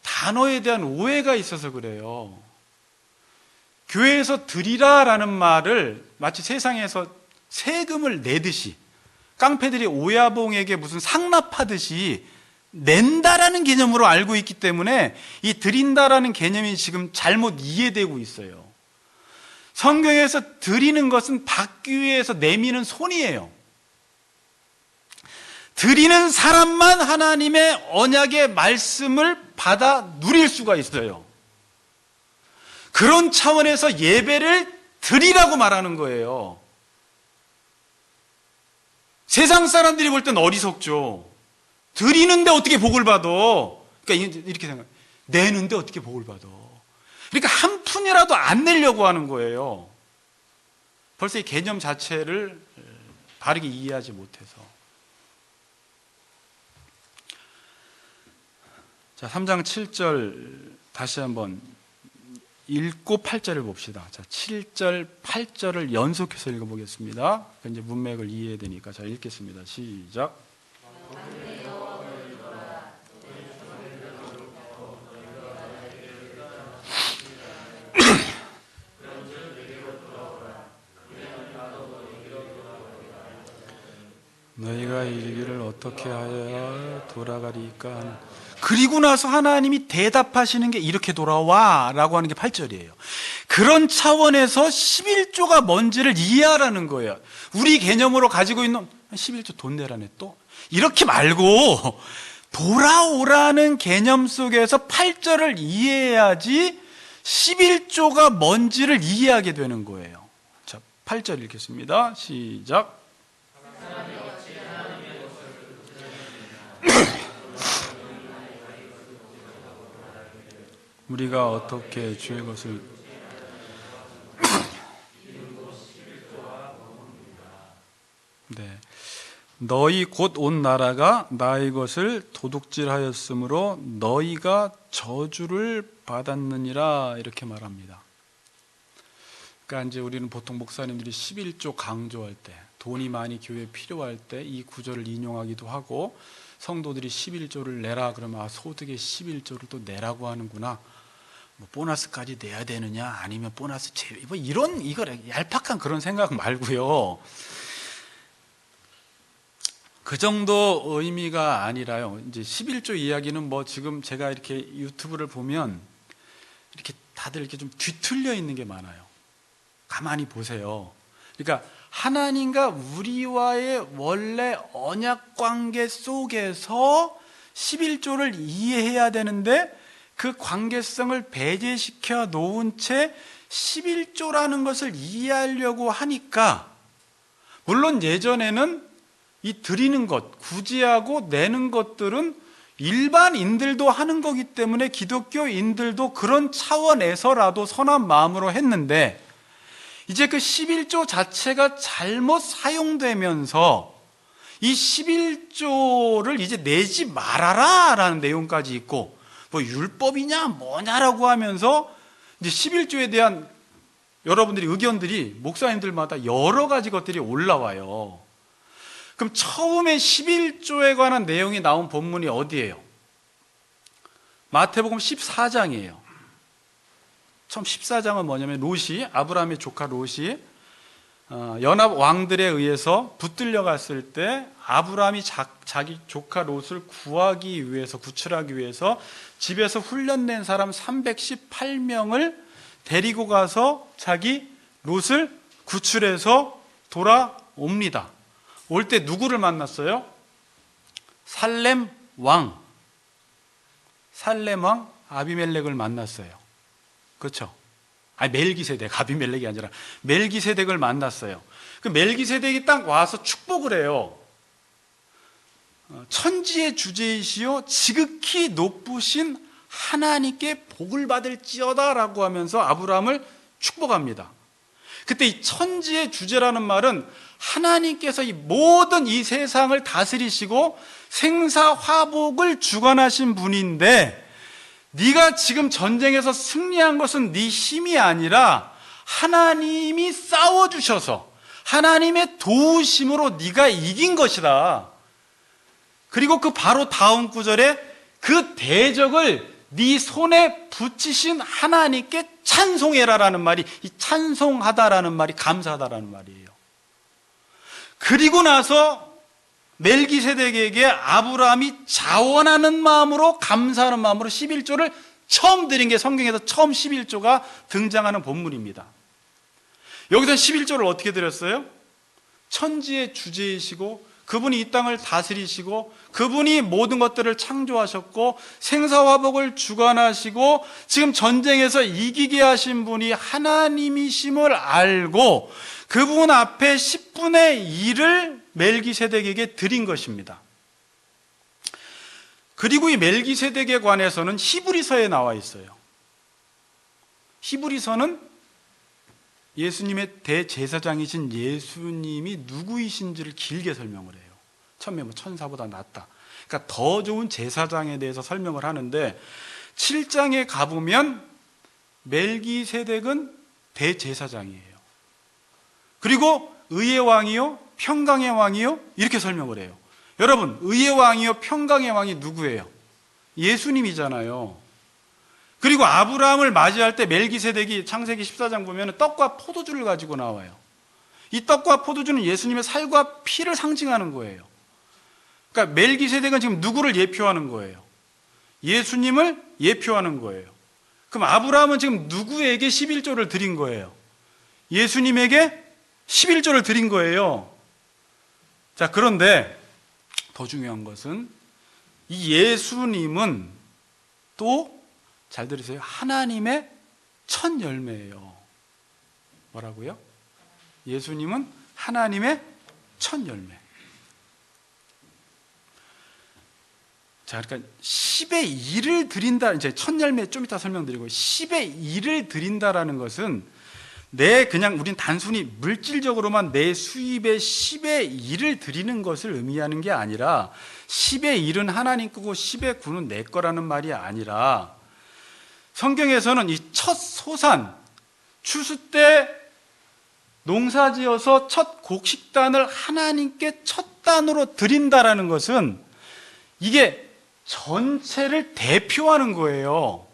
단어에 대한 오해가 있어서 그래요. 교회에서 드리라라는 말을 마치 세상에서 세금을 내듯이 깡패들이 오야봉에게 무슨 상납하듯이 낸다라는 개념으로 알고 있기 때문에 이 드린다라는 개념이 지금 잘못 이해되고 있어요. 성경에서 드리는 것은 받기 위해서 내미는 손이에요. 드리는 사람만 하나님의 언약의 말씀을 받아 누릴 수가 있어요. 그런 차원에서 예배를 드리라고 말하는 거예요. 세상 사람들이 볼 땐 어리석죠. 드리는데 어떻게 복을 받아? 그러니까 이렇게 생각해요. 내는데 어떻게 복을 받아? 그러니까 한 푼이라도 안 내려고 하는 거예요. 벌써 이 개념 자체를 바르게 이해하지 못해서. 자, 3장 7절 다시 한번 읽고 8절을 봅시다. 자, 7절, 8절을 연속해서 읽어보겠습니다. 이제 문맥을 이해해야 되니까. 자, 읽겠습니다. 시작. 너희가 이르기를 어떻게 하여야 돌아가리까? 그리고 나서 하나님이 대답하시는 게 이렇게 돌아와 라고 하는 게 8절이에요. 그런 차원에서 11조가 뭔지를 이해하라는 거예요. 우리 개념으로 가지고 있는 11조 돈 내라네 또? 이렇게 말고 돌아오라는 개념 속에서 8절을 이해해야지 11조가 뭔지를 이해하게 되는 거예요. 자, 8절 읽겠습니다. 시작. 우리가 어떻게 주의 것을 네. 너희 곧 온 나라가 나의 것을 도둑질하였으므로 너희가 저주를 받았느니라 이렇게 말합니다. 그러니까 이제 우리는 보통 목사님들이 11조 강조할 때, 돈이 많이 교회에 필요할 때 이 구절을 인용하기도 하고, 성도들이 11조를 내라 그러면 소득의 11조를 또 내라고 하는구나. 뭐 보너스까지 내야 되느냐, 아니면 보너스 제외, 뭐 이런 이걸 얄팍한 그런 생각 말고요. 그 정도 의미가 아니라요. 이제 11조 이야기는 뭐 지금 제가 이렇게 유튜브를 보면 이렇게 다들 이렇게 좀 뒤틀려 있는 게 많아요. 가만히 보세요. 그러니까 하나님과 우리와의 원래 언약 관계 속에서 11조를 이해해야 되는데 그 관계성을 배제시켜 놓은 채 11조라는 것을 이해하려고 하니까, 물론 예전에는 이 드리는 것, 구제하고 내는 것들은 일반인들도 하는 거기 때문에 기독교인들도 그런 차원에서라도 선한 마음으로 했는데, 이제 그 11조 자체가 잘못 사용되면서 이 11조를 이제 내지 말아라 라는 내용까지 있고, 뭐 율법이냐 뭐냐라고 하면서 이제 11조에 대한 여러분들이 의견들이 목사님들마다 여러 가지 것들이 올라와요. 그럼 처음에 11조에 관한 내용이 나온 본문이 어디예요? 마태복음 14장이에요. 처음 14장은 뭐냐면 롯이, 아브라함의 조카 롯이 연합 왕들에 의해서 붙들려 갔을 때 아브라함이 자기 조카 롯을 구하기 위해서, 구출하기 위해서 집에서 훈련된 사람 318명을 데리고 가서 자기 롯을 구출해서 돌아옵니다. 올 때 누구를 만났어요? 살렘 왕 아비멜렉을 만났어요. 그렇죠? 아니, 멜기세덱, 아비멜렉이 아니라 멜기세덱을 만났어요. 그 멜기세덱이 딱 와서 축복을 해요. 천지의 주제이시요 지극히 높으신 하나님께 복을 받을지어다 라고 하면서 아브라함을 축복합니다. 그때 이 천지의 주제라는 말은 하나님께서 이 모든 이 세상을 다스리시고 생사화복을 주관하신 분인데, 네가 지금 전쟁에서 승리한 것은 네 힘이 아니라 하나님이 싸워주셔서 하나님의 도우심으로 네가 이긴 것이다. 그리고 그 바로 다음 구절에 그 대적을 네 손에 붙이신 하나님께 찬송해라라는 말이, 이 찬송하다라는 말이 감사하다라는 말이에요. 그리고 나서 멜기세덱에게 아브라함이 자원하는 마음으로, 감사하는 마음으로 11조를 처음 드린 게 성경에서 처음 11조가 등장하는 본문입니다. 여기서 11조를 어떻게 드렸어요? 천지의 주제이시고 그분이 이 땅을 다스리시고 그분이 모든 것들을 창조하셨고 생사화복을 주관하시고 지금 전쟁에서 이기게 하신 분이 하나님이심을 알고 그분 앞에 10분의 1을 멜기세덱에게 드린 것입니다. 그리고 이 멜기세덱에 관해서는 히브리서에 나와 있어요. 히브리서는 예수님의 대제사장이신 예수님이 누구이신지를 길게 설명을 해요. 처음에 천사보다 낫다. 그러니까 더 좋은 제사장에 대해서 설명을 하는데 7장에 가보면 멜기세덱은 대제사장이에요. 그리고 의의 왕이요 평강의 왕이요 이렇게 설명을 해요. 여러분, 의의 왕이요 평강의 왕이 누구예요? 예수님이잖아요. 그리고 아브라함을 맞이할 때 멜기세덱이 창세기 14장 보면 떡과 포도주를 가지고 나와요. 이 떡과 포도주는 예수님의 살과 피를 상징하는 거예요. 그러니까 멜기세덱은 지금 누구를 예표하는 거예요? 예수님을 예표하는 거예요. 그럼 아브라함은 지금 누구에게 11조를 드린 거예요? 예수님에게 11조를 드린 거예요. 자, 그런데 더 중요한 것은 이 예수님은 또 잘 들으세요. 하나님의 첫 열매예요. 뭐라고요? 예수님은 하나님의 첫 열매. 자, 그러니까 10의 1을 드린다. 이제 첫 열매 좀 이따 설명드리고 10의 1을 드린다라는 것은 그냥 우린 단순히 물질적으로만 내 수입의 10의 1을 드리는 것을 의미하는 게 아니라 10의 1은 하나님 거고 10의 9는 내 거라는 말이 아니라 성경에서는 이 첫 소산, 추수 때 농사지어서 첫 곡식단을 하나님께 첫 단으로 드린다라는 것은 이게 전체를 대표하는 거예요.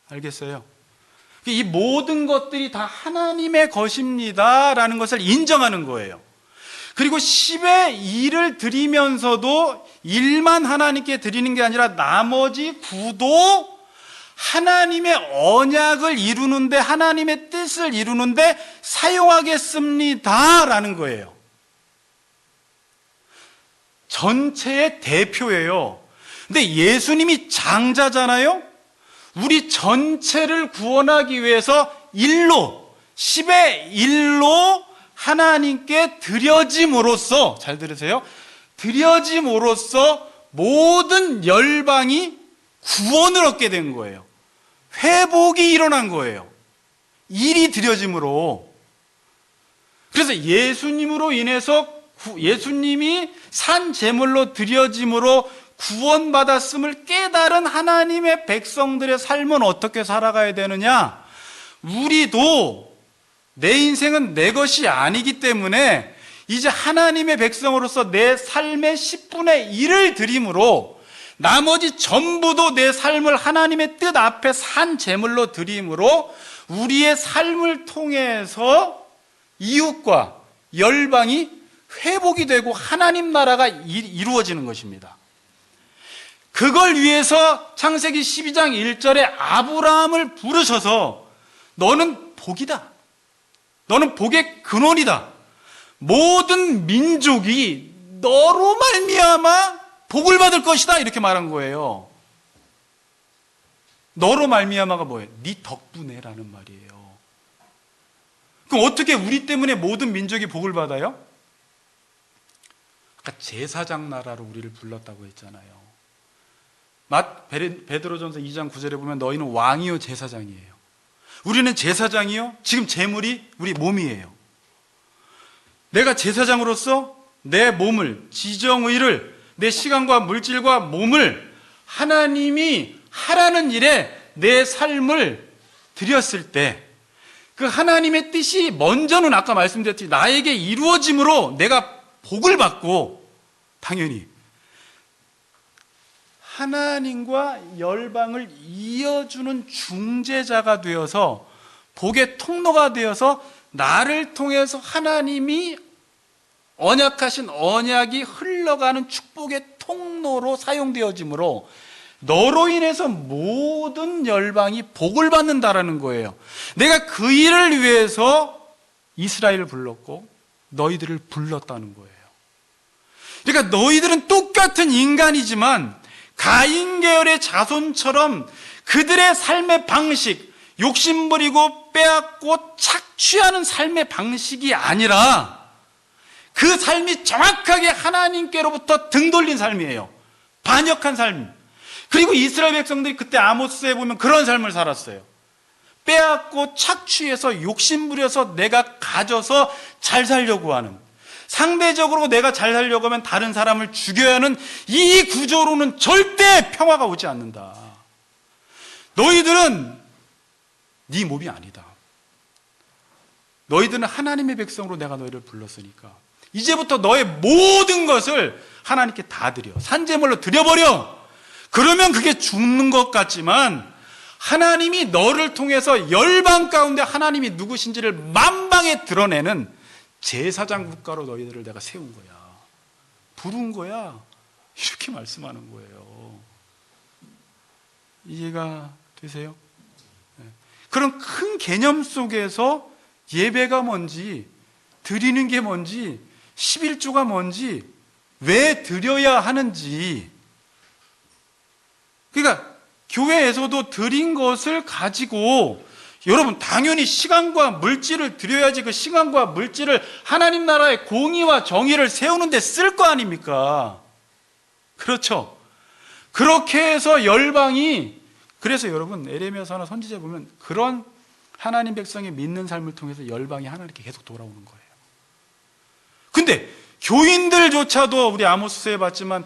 알겠어요? 이 모든 것들이 다 하나님의 것입니다라는 것을 인정하는 거예요. 그리고 10의 1을 드리면서도 1만 하나님께 드리는 게 아니라 나머지 9도 하나님의 언약을 이루는데, 하나님의 뜻을 이루는데 사용하겠습니다라는 거예요. 전체의 대표예요. 근데 예수님이 장자잖아요. 우리 전체를 구원하기 위해서 10의 1로 하나님께 드려짐으로써, 잘 들으세요, 드려짐으로써 모든 열방이 구원을 얻게 된 거예요. 회복이 일어난 거예요. 일이 드려짐으로. 그래서 예수님으로 인해서 예수님이 산 제물로 드려짐으로 구원받았음을 깨달은 하나님의 백성들의 삶은 어떻게 살아가야 되느냐? 우리도 내 인생은 내 것이 아니기 때문에 이제 하나님의 백성으로서 내 삶의 10분의 1을 드림으로 나머지 전부도 내 삶을 하나님의 뜻 앞에 산 제물로 드림으로 우리의 삶을 통해서 이웃과 열방이 회복이 되고 하나님 나라가 이루어지는 것입니다. 그걸 위해서 창세기 12장 1절에 아브라함을 부르셔서 너는 복이다. 너는 복의 근원이다. 모든 민족이 너로 말미암아 복을 받을 것이다. 이렇게 말한 거예요. 너로 말미암아가 뭐예요? 네 덕분에라는 말이에요. 그럼 어떻게 우리 때문에 모든 민족이 복을 받아요? 아까 제사장 나라로 우리를 불렀다고 했잖아요. 베드로전서 2장 9절에 보면 너희는 왕이요 제사장이에요. 우리는 제사장이요, 지금 제물이 우리 몸이에요. 내가 제사장으로서 내 몸을, 지정의를, 내 시간과 물질과 몸을 하나님이 하라는 일에 내 삶을 드렸을 때 그 하나님의 뜻이 먼저는 아까 말씀드렸듯이 나에게 이루어짐으로 내가 복을 받고 당연히 하나님과 열방을 이어주는 중재자가 되어서 복의 통로가 되어서 나를 통해서 하나님이 언약하신 언약이 흘러가는 축복의 통로로 사용되어지므로 너로 인해서 모든 열방이 복을 받는다라는 거예요. 내가 그 일을 위해서 이스라엘을 불렀고 너희들을 불렀다는 거예요. 그러니까 너희들은 똑같은 인간이지만 가인 계열의 자손처럼 그들의 삶의 방식, 욕심부리고 빼앗고 착취하는 삶의 방식이 아니라 그 삶이 정확하게 하나님께로부터 등 돌린 삶이에요. 반역한 삶. 그리고 이스라엘 백성들이 그때 아모스에 보면 그런 삶을 살았어요. 빼앗고 착취해서 욕심부려서 내가 가져서 잘 살려고 하는, 상대적으로 내가 잘 살려고 하면 다른 사람을 죽여야 하는 이 구조로는 절대 평화가 오지 않는다. 너희들은 네 몸이 아니다. 너희들은 하나님의 백성으로 내가 너희를 불렀으니까 이제부터 너의 모든 것을 하나님께 다 드려, 산제물로 드려버려. 그러면 그게 죽는 것 같지만 하나님이 너를 통해서 열방 가운데 하나님이 누구신지를 만방에 드러내는 제사장 국가로 너희들을 내가 세운 거야, 부른 거야, 이렇게 말씀하는 거예요. 이해가 되세요? 네. 그런 큰 개념 속에서 예배가 뭔지, 드리는 게 뭔지, 11조가 뭔지, 왜 드려야 하는지. 그러니까 교회에서도 드린 것을 가지고 여러분 당연히 시간과 물질을 드려야지 그 시간과 물질을 하나님 나라의 공의와 정의를 세우는 데 쓸 거 아닙니까? 그렇죠? 그렇게 해서 열방이, 그래서 여러분 에레미야서나 선지자 보면 그런 하나님 백성이 믿는 삶을 통해서 열방이 하나님께 계속 돌아오는 거예요. 근데 교인들조차도 우리 아모스서에 봤지만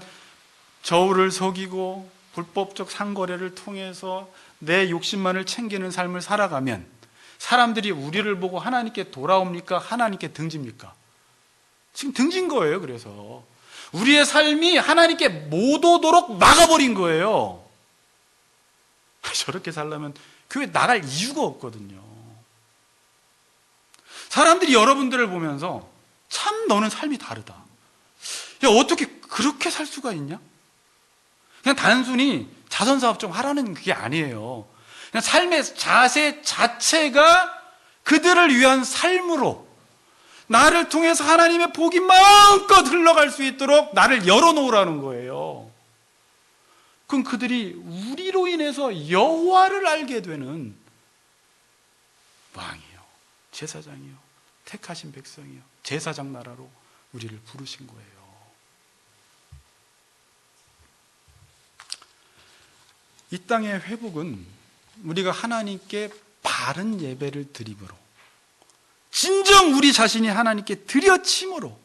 저울을 속이고 불법적 상거래를 통해서 내 욕심만을 챙기는 삶을 살아가면 사람들이 우리를 보고 하나님께 돌아옵니까? 하나님께 등집니까? 지금 등진 거예요. 그래서 우리의 삶이 하나님께 못 오도록 막아버린 거예요. 저렇게 살려면 교회 나갈 이유가 없거든요. 사람들이 여러분들을 보면서 참 너는 삶이 다르다. 야, 어떻게 그렇게 살 수가 있냐? 그냥 단순히 자선사업 좀 하라는 그게 아니에요. 그냥 삶의 자세 자체가 그들을 위한 삶으로 나를 통해서 하나님의 복이 마음껏 흘러갈 수 있도록 나를 열어놓으라는 거예요. 그럼 그들이 우리로 인해서 여호와를 알게 되는 왕이요, 제사장이요, 택하신 백성이요, 제사장 나라로 우리를 부르신 거예요. 이 땅의 회복은 우리가 하나님께 바른 예배를 드림으로, 진정 우리 자신이 하나님께 드려침으로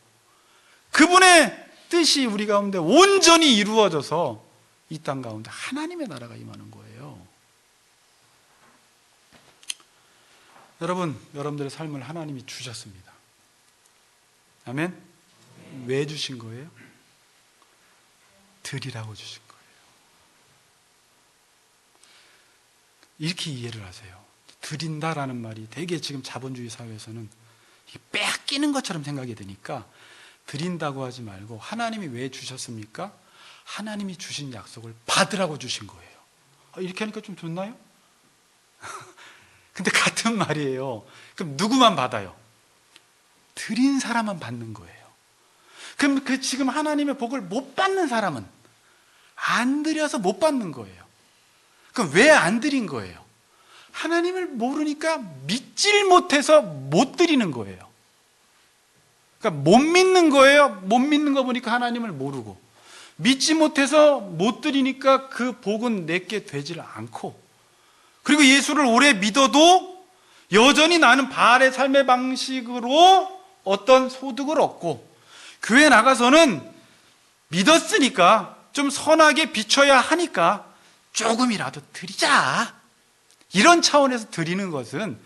그분의 뜻이 우리 가운데 온전히 이루어져서 이 땅 가운데 하나님의 나라가 임하는 거예요. 여러분, 여러분들의 삶을 하나님이 주셨습니다. 아멘? 왜 주신 거예요? 드리라고 주신 거예요. 이렇게 이해를 하세요. 드린다라는 말이 되게 지금 자본주의 사회에서는 빼앗기는 것처럼 생각이 되니까 드린다고 하지 말고 하나님이 왜 주셨습니까? 하나님이 주신 약속을 받으라고 주신 거예요. 이렇게 하니까 좀 좋나요? 근데 같은 말이에요. 그럼 누구만 받아요? 드린 사람만 받는 거예요. 그럼 그 지금 하나님의 복을 못 받는 사람은 안 드려서 못 받는 거예요. 그럼 왜 안 드린 거예요? 하나님을 모르니까 믿질 못해서 못 드리는 거예요. 그러니까 못 믿는 거예요. 못 믿는 거 보니까 하나님을 모르고, 믿지 못해서 못 드리니까 그 복은 내게 되질 않고, 그리고 예수를 오래 믿어도 여전히 나는 바알의 삶의 방식으로 어떤 소득을 얻고, 교회 나가서는 믿었으니까 좀 선하게 비춰야 하니까 조금이라도 드리자, 이런 차원에서 드리는 것은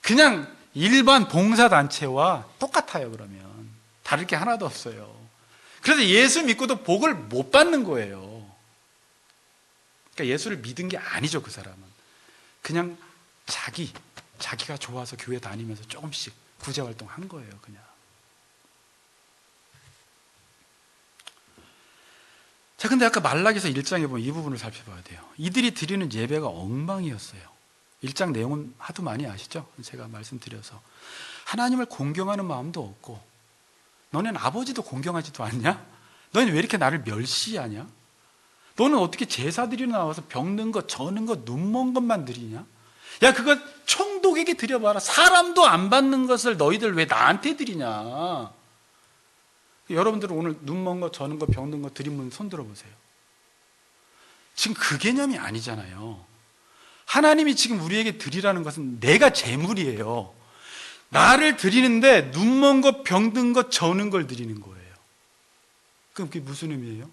그냥 일반 봉사단체와 똑같아요. 그러면 다를 게 하나도 없어요. 그래서 예수 믿고도 복을 못 받는 거예요. 그러니까 예수를 믿은 게 아니죠. 그 사람은 그냥 자기가 좋아서 교회 다니면서 조금씩 구제활동 한 거예요. 그냥. 자, 근데 아까 말라기서 1장에 보면 이 부분을 살펴봐야 돼요. 이들이 드리는 예배가 엉망이었어요. 1장 내용은 하도 많이 아시죠? 제가 말씀드려서 하나님을 공경하는 마음도 없고, 너는 아버지도 공경하지도 않냐? 너는 왜 이렇게 나를 멸시하냐? 너는 어떻게 제사 드리러 나와서 병든 것, 저는 것, 눈먼 것만 드리냐? 야, 그거 총독에게 드려봐라. 사람도 안 받는 것을 너희들 왜 나한테 드리냐? 여러분들은 오늘 눈먼 것, 저는 것, 병든 것 드린 분 손 들어보세요. 지금 그 개념이 아니잖아요. 하나님이 지금 우리에게 드리라는 것은 내가 재물이에요. 나를 드리는데 눈먼 것, 병든 것, 저는 걸 드리는 거예요. 그럼 그게 무슨 의미예요?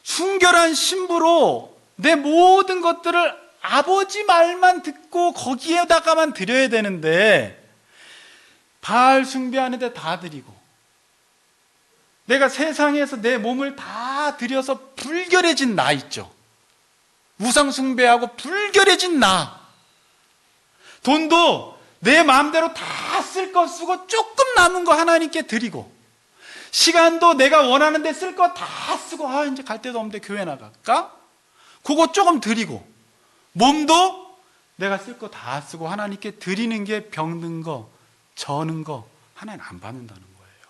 순결한 신부로 내 모든 것들을 아버지 말만 듣고 거기에다가만 드려야 되는데 바알 숭배하는데 다 드리고 내가 세상에서 내 몸을 다 드려서 불결해진 나 있죠. 우상 숭배하고 불결해진 나. 돈도 내 마음대로 다 쓸 거 쓰고 조금 남은 거 하나님께 드리고 시간도 내가 원하는 데 쓸 거 다 쓰고 이제 갈 데도 없는데 교회 나갈까? 그거 조금 드리고 몸도 내가 쓸 거 다 쓰고 하나님께 드리는 게 병든 거, 저는 거 하나님 안 받는다는 거예요.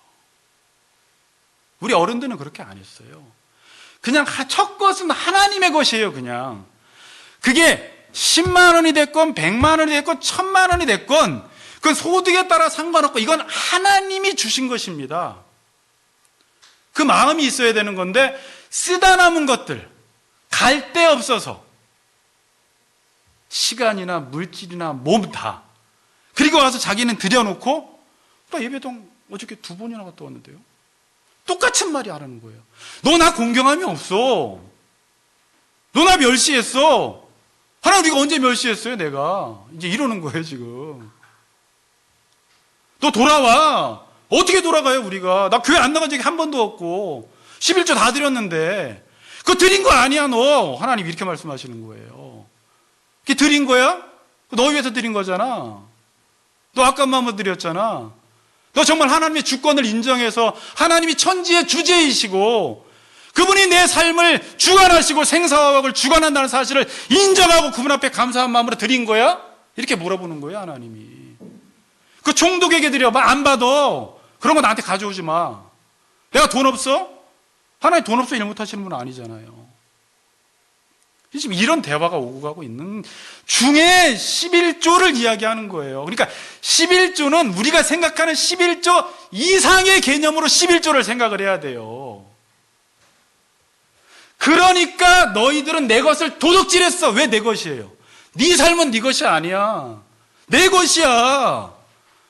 우리 어른들은 그렇게 안 했어요. 그냥 첫 것은 하나님의 것이에요. 그냥 그게 10만 원이 됐건 100만 원이 됐건 1000만 원이 됐건 그건 소득에 따라 상관없고 이건 하나님이 주신 것입니다. 그 마음이 있어야 되는 건데 쓰다 남은 것들 갈 데 없어서 시간이나 물질이나 몸 다 그리고 와서 자기는 들여놓고 나 예배동 어저께 2번이나 갔다 왔는데요. 똑같은 말이 하라는 거예요. 너 나 공경함이 없어. 너 나 멸시했어. 하나님 우리가 언제 멸시했어요 내가. 이제 이러는 거예요 지금. 너 돌아와. 어떻게 돌아가요 우리가. 나 교회 안 나간 적이 한 번도 없고 11조 다 드렸는데 그거 드린 거 아니야 너. 하나님 이렇게 말씀하시는 거예요. 그게 드린 거야? 너 위해서 드린 거잖아. 너 아까운 마음으로 드렸잖아. 너 정말 하나님의 주권을 인정해서 하나님이 천지의 주제이시고 그분이 내 삶을 주관하시고 생사화학을 주관한다는 사실을 인정하고 그분 앞에 감사한 마음으로 드린 거야? 이렇게 물어보는 거예요 하나님이. 그 총독에게 드려봐. 안 받아. 그런 거 나한테 가져오지 마. 내가 돈 없어? 하나님 돈 없어 일 못하시는 분은 아니잖아요. 지금 이런 대화가 오고 가고 있는 중에 11조를 이야기하는 거예요. 그러니까 11조는 우리가 생각하는 11조 이상의 개념으로 11조를 생각을 해야 돼요. 그러니까 너희들은 내 것을 도둑질했어. 왜 내 것이에요? 네 삶은 네 것이 아니야. 내 것이야.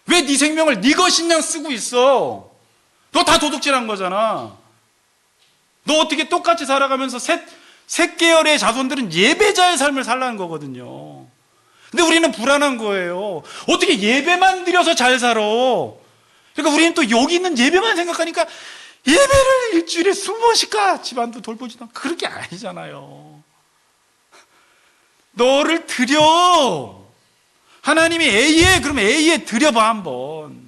왜 네 생명을 네 것인 양 쓰고 있어? 너 다 도둑질한 거잖아. 너 어떻게 똑같이 살아가면서 셋 계열의 자손들은 예배자의 삶을 살라는 거거든요. 근데 우리는 불안한 거예요. 어떻게 예배만 드려서 잘 살아? 그러니까 우리는 또 여기 있는 예배만 생각하니까 예배를 일주일에 20번씩 집안도 돌보지도 않고 그런 게 아니잖아요. 너를 드려. 하나님이 A에 그러면 A에 드려봐 한번.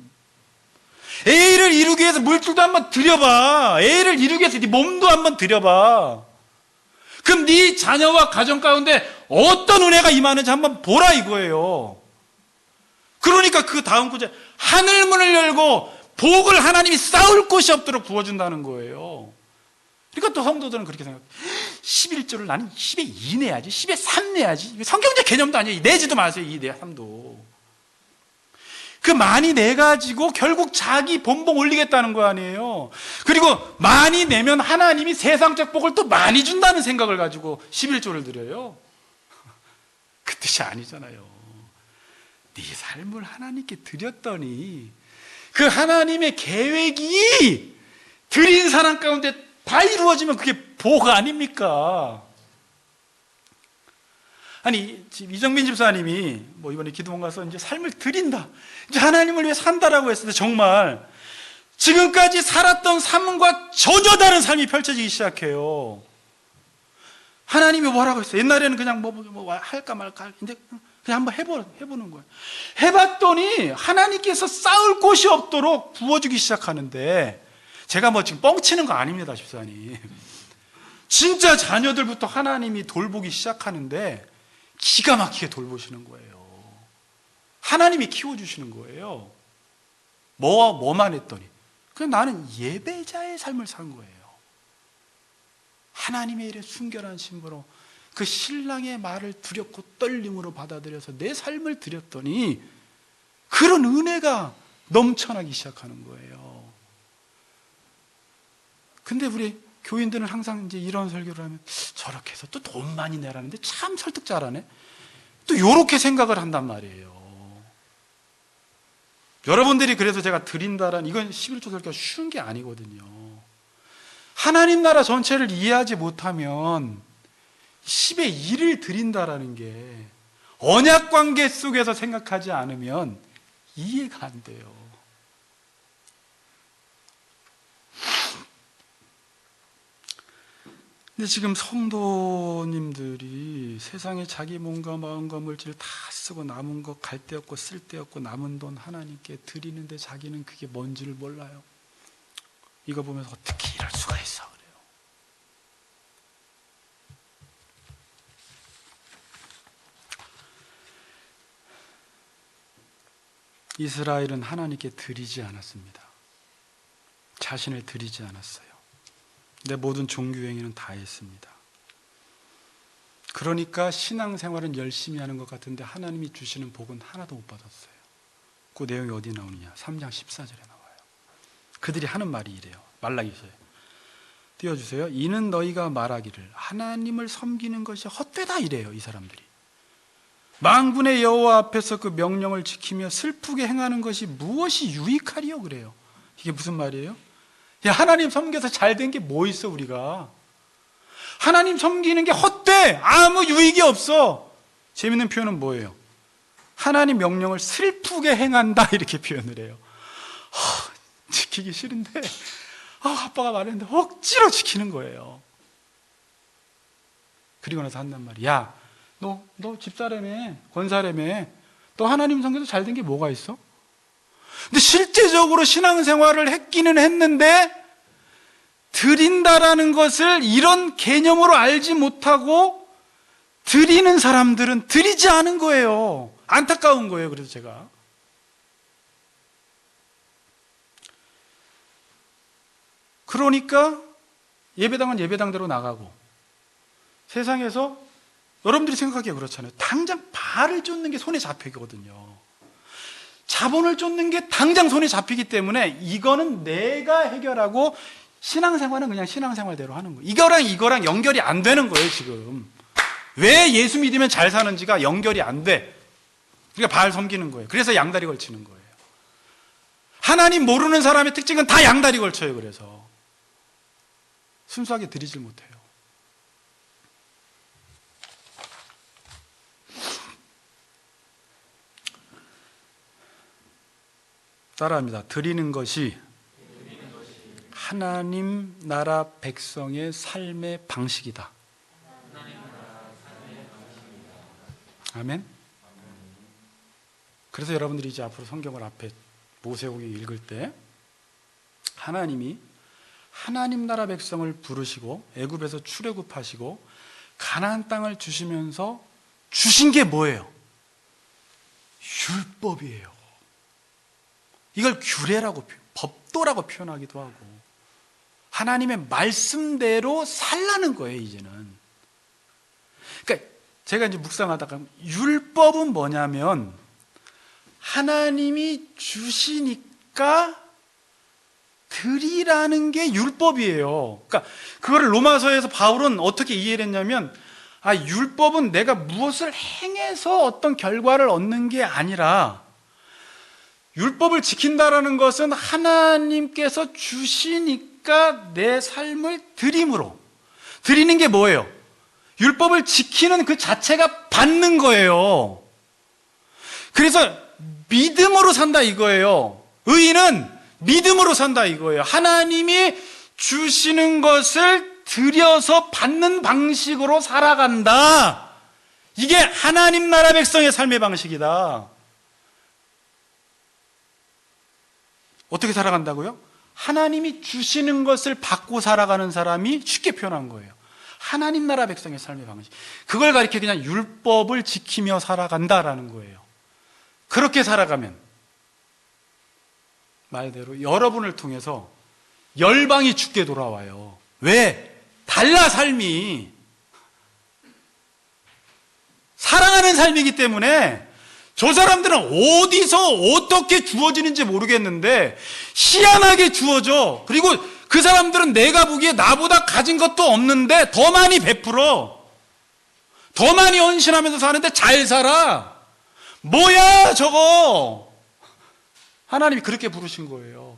A를 이루기 위해서 물질도 한번 드려봐. A를 이루기 위해서 네 몸도 한번 드려봐. 그럼 네 자녀와 가정 가운데 어떤 은혜가 임하는지 한번 보라 이거예요. 그러니까 그 다음 구절 하늘문을 열고 복을 하나님이 쌓을 곳이 없도록 부어준다는 거예요. 그러니까 또 성도들은 그렇게 생각해요. 11조를 나는 10에 2 내야지 10에 3 내야지. 성경적 개념도 아니에요. 내지도 마세요. 2 내 3도. 그 많이 내가지고 결국 자기 본봉 올리겠다는 거 아니에요. 그리고 많이 내면 하나님이 세상적 복을 또 많이 준다는 생각을 가지고 11조를 드려요. 그 뜻이 아니잖아요. 네 삶을 하나님께 드렸더니 그 하나님의 계획이 드린 사람 가운데 다 이루어지면 그게 복 아닙니까? 아니 지금 이정민 집사님이 뭐 이번에 기도원 가서 이제 삶을 드린다, 이제 하나님을 위해 산다라고 했을 때 정말 지금까지 살았던 삶과 전혀 다른 삶이 펼쳐지기 시작해요. 하나님이 뭐라고 했어요? 옛날에는 그냥 뭐 할까 말까 근데 그냥 한번 해보는 거예요. 해봤더니 하나님께서 쌓을 곳이 없도록 부어주기 시작하는데, 제가 뭐 지금 뻥치는 거 아닙니다, 집사님. 진짜 자녀들부터 하나님이 돌보기 시작하는데 기가 막히게 돌보시는 거예요. 하나님이 키워주시는 거예요. 뭐만 했더니 그냥 나는 예배자의 삶을 산 거예요. 하나님의 일에 순결한 신부로 그 신랑의 말을 두렵고 떨림으로 받아들여서 내 삶을 드렸더니 그런 은혜가 넘쳐나기 시작하는 거예요. 근데 우리 교인들은 항상 이제 이런 설교를 하면 저렇게 해서 또 돈 많이 내라는데 참 설득 잘하네. 또 이렇게 생각을 한단 말이에요. 여러분들이 그래서 제가 드린다라는, 이건 11조 설교가 쉬운 게 아니거든요. 하나님 나라 전체를 이해하지 못하면 10의 1을 드린다라는 게 언약 관계 속에서 생각하지 않으면 이해가 안 돼요. 근데 지금 성도님들이 세상에 자기 몸과 마음과 물질을 다 쓰고 남은 거 갈 데 없고 쓸 데 없고 남은 돈 하나님께 드리는데 자기는 그게 뭔지를 몰라요. 이거 보면서 어떻게 이럴 수가 있어 그래요. 이스라엘은 하나님께 드리지 않았습니다. 자신을 드리지 않았어요. 내 모든 종교 행위는 다 했습니다. 그러니까 신앙생활은 열심히 하는 것 같은데 하나님이 주시는 복은 하나도 못 받았어요. 그 내용이 어디 나오느냐? 3장 14절에 나와요. 그들이 하는 말이 이래요. 말라기서요. 띄워주세요. 이는 너희가 말하기를 하나님을 섬기는 것이 헛되다 이래요. 이 사람들이. 만군의 여호와 앞에서 그 명령을 지키며 슬프게 행하는 것이 무엇이 유익하리요 그래요. 이게 무슨 말이에요? 야, 하나님 섬겨서 잘 된 게 뭐 있어 우리가? 하나님 섬기는 게 헛돼. 아무 유익이 없어. 재밌는 표현은 뭐예요? 하나님 명령을 슬프게 행한다 이렇게 표현을 해요. 지키기 싫은데 아빠가 말했는데 억지로 지키는 거예요. 그리고 나서 한단 말이야. 너 집사라며, 권사라며, 너 하나님 섬겨서 잘 된 게 뭐가 있어? 근데 실제적으로 신앙생활을 했기는 했는데 드린다라는 것을 이런 개념으로 알지 못하고 드리는 사람들은 드리지 않은 거예요. 안타까운 거예요. 그래서 제가 그러니까 예배당은 예배당대로 나가고 세상에서 여러분들이 생각하기에 그렇잖아요. 당장 발을 쫓는 게 손에 잡히거든요. 자본을 쫓는 게 당장 손에 잡히기 때문에 이거는 내가 해결하고 신앙생활은 그냥 신앙생활대로 하는 거예요. 이거랑 연결이 안 되는 거예요. 지금 왜 예수 믿으면 잘 사는지가 연결이 안 돼. 그러니까 발 섬기는 거예요. 그래서 양다리 걸치는 거예요. 하나님 모르는 사람의 특징은 다 양다리 걸쳐요. 그래서 순수하게 드리질 못해요. 따라합니다. 드리는 것이 하나님 나라 백성의 삶의 방식이다. 아멘. 그래서 여러분들이 이제 앞으로 성경을 앞에 모세오기 읽을 때 하나님이 하나님 나라 백성을 부르시고 애굽에서 출애굽하시고 가나안 땅을 주시면서 주신 게 뭐예요? 율법이에요. 이걸 규례라고, 법도라고 표현하기도 하고 하나님의 말씀대로 살라는 거예요. 이제는. 그러니까 제가 이제 묵상하다가 율법은 뭐냐면 하나님이 주시니까 드리라는 게 율법이에요. 그러니까 그거를 로마서에서 바울은 어떻게 이해를 했냐면 율법은 내가 무엇을 행해서 어떤 결과를 얻는 게 아니라 율법을 지킨다라는 것은 하나님께서 주시니까 내 삶을 드림으로. 드리는 게 뭐예요? 율법을 지키는 그 자체가 받는 거예요. 그래서 믿음으로 산다 이거예요. 의인은 믿음으로 산다 이거예요. 하나님이 주시는 것을 드려서 받는 방식으로 살아간다. 이게 하나님 나라 백성의 삶의 방식이다. 어떻게 살아간다고요? 하나님이 주시는 것을 받고 살아가는 사람이 쉽게 표현한 거예요. 하나님 나라 백성의 삶의 방식. 그걸 가리켜 그냥 율법을 지키며 살아간다라는 거예요. 그렇게 살아가면 말대로 여러분을 통해서 열방이 죽게 돌아와요. 왜? 달라 삶이. 사랑하는 삶이기 때문에 저 사람들은 어디서 어떻게 주어지는지 모르겠는데 희한하게 주어져. 그리고 그 사람들은 내가 보기에 나보다 가진 것도 없는데 더 많이 베풀어. 더 많이 헌신하면서 사는데 잘 살아. 뭐야 저거. 하나님이 그렇게 부르신 거예요.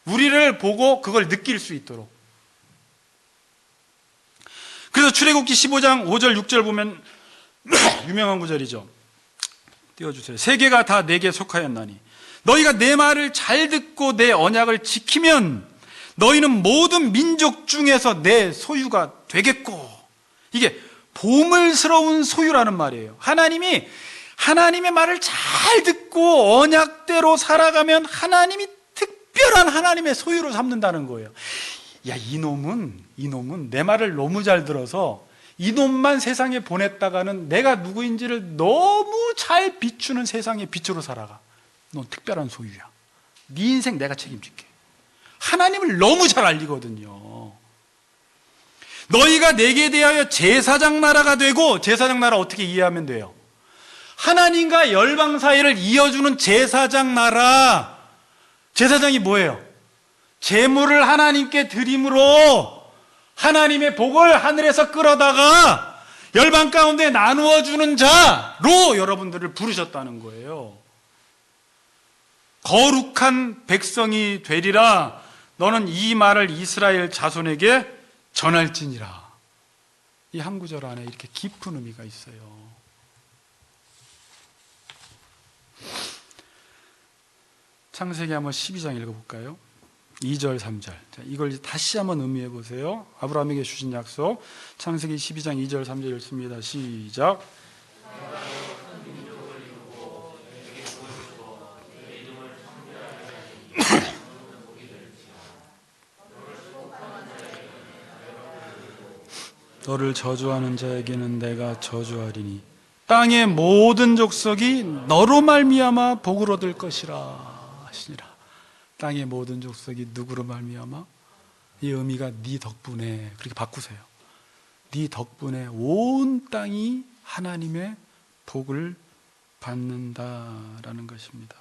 우리를 보고 그걸 느낄 수 있도록. 그래서 출애굽기 15장 5절 6절 보면 유명한 구절이죠. 띄워주세요. 세계가 다 내게 속하였나니 너희가 내 말을 잘 듣고 내 언약을 지키면 너희는 모든 민족 중에서 내 소유가 되겠고. 이게 보물스러운 소유라는 말이에요. 하나님이 하나님의 말을 잘 듣고 언약대로 살아가면 하나님이 특별한 하나님의 소유로 삼는다는 거예요. 야, 이놈은 내 말을 너무 잘 들어서 이놈만 세상에 보냈다가는 내가 누구인지를 너무 잘 비추는 세상의 빛으로 살아가. 넌 특별한 소유야. 네 인생 내가 책임질게. 하나님을 너무 잘 알리거든요. 너희가 내게 대하여 제사장 나라가 되고, 제사장 나라 어떻게 이해하면 돼요? 하나님과 열방 사이를 이어주는 제사장 나라. 제사장이 뭐예요? 제물을 하나님께 드림으로 하나님의 복을 하늘에서 끌어다가 열방 가운데 나누어 주는 자로 여러분들을 부르셨다는 거예요. 거룩한 백성이 되리라. 너는 이 말을 이스라엘 자손에게 전할지니라. 이 한 구절 안에 이렇게 깊은 의미가 있어요. 창세기 한번 12장 읽어볼까요? 2절 3절. 자, 이걸 다시 한번 의미해 보세요. 아브라함에게 주신 약속. 창세기 12장 2절 3절 읽습니다. 시작. 너를 저주하는 자에게는 내가 저주하리니 땅의 모든 족속이 너로 말미암아 복을 얻을 것이라 하시니라. 땅의 모든 족속이 누구로 말미암아? 이 의미가 네 덕분에, 그렇게 바꾸세요. 네 덕분에 온 땅이 하나님의 복을 받는다라는 것입니다.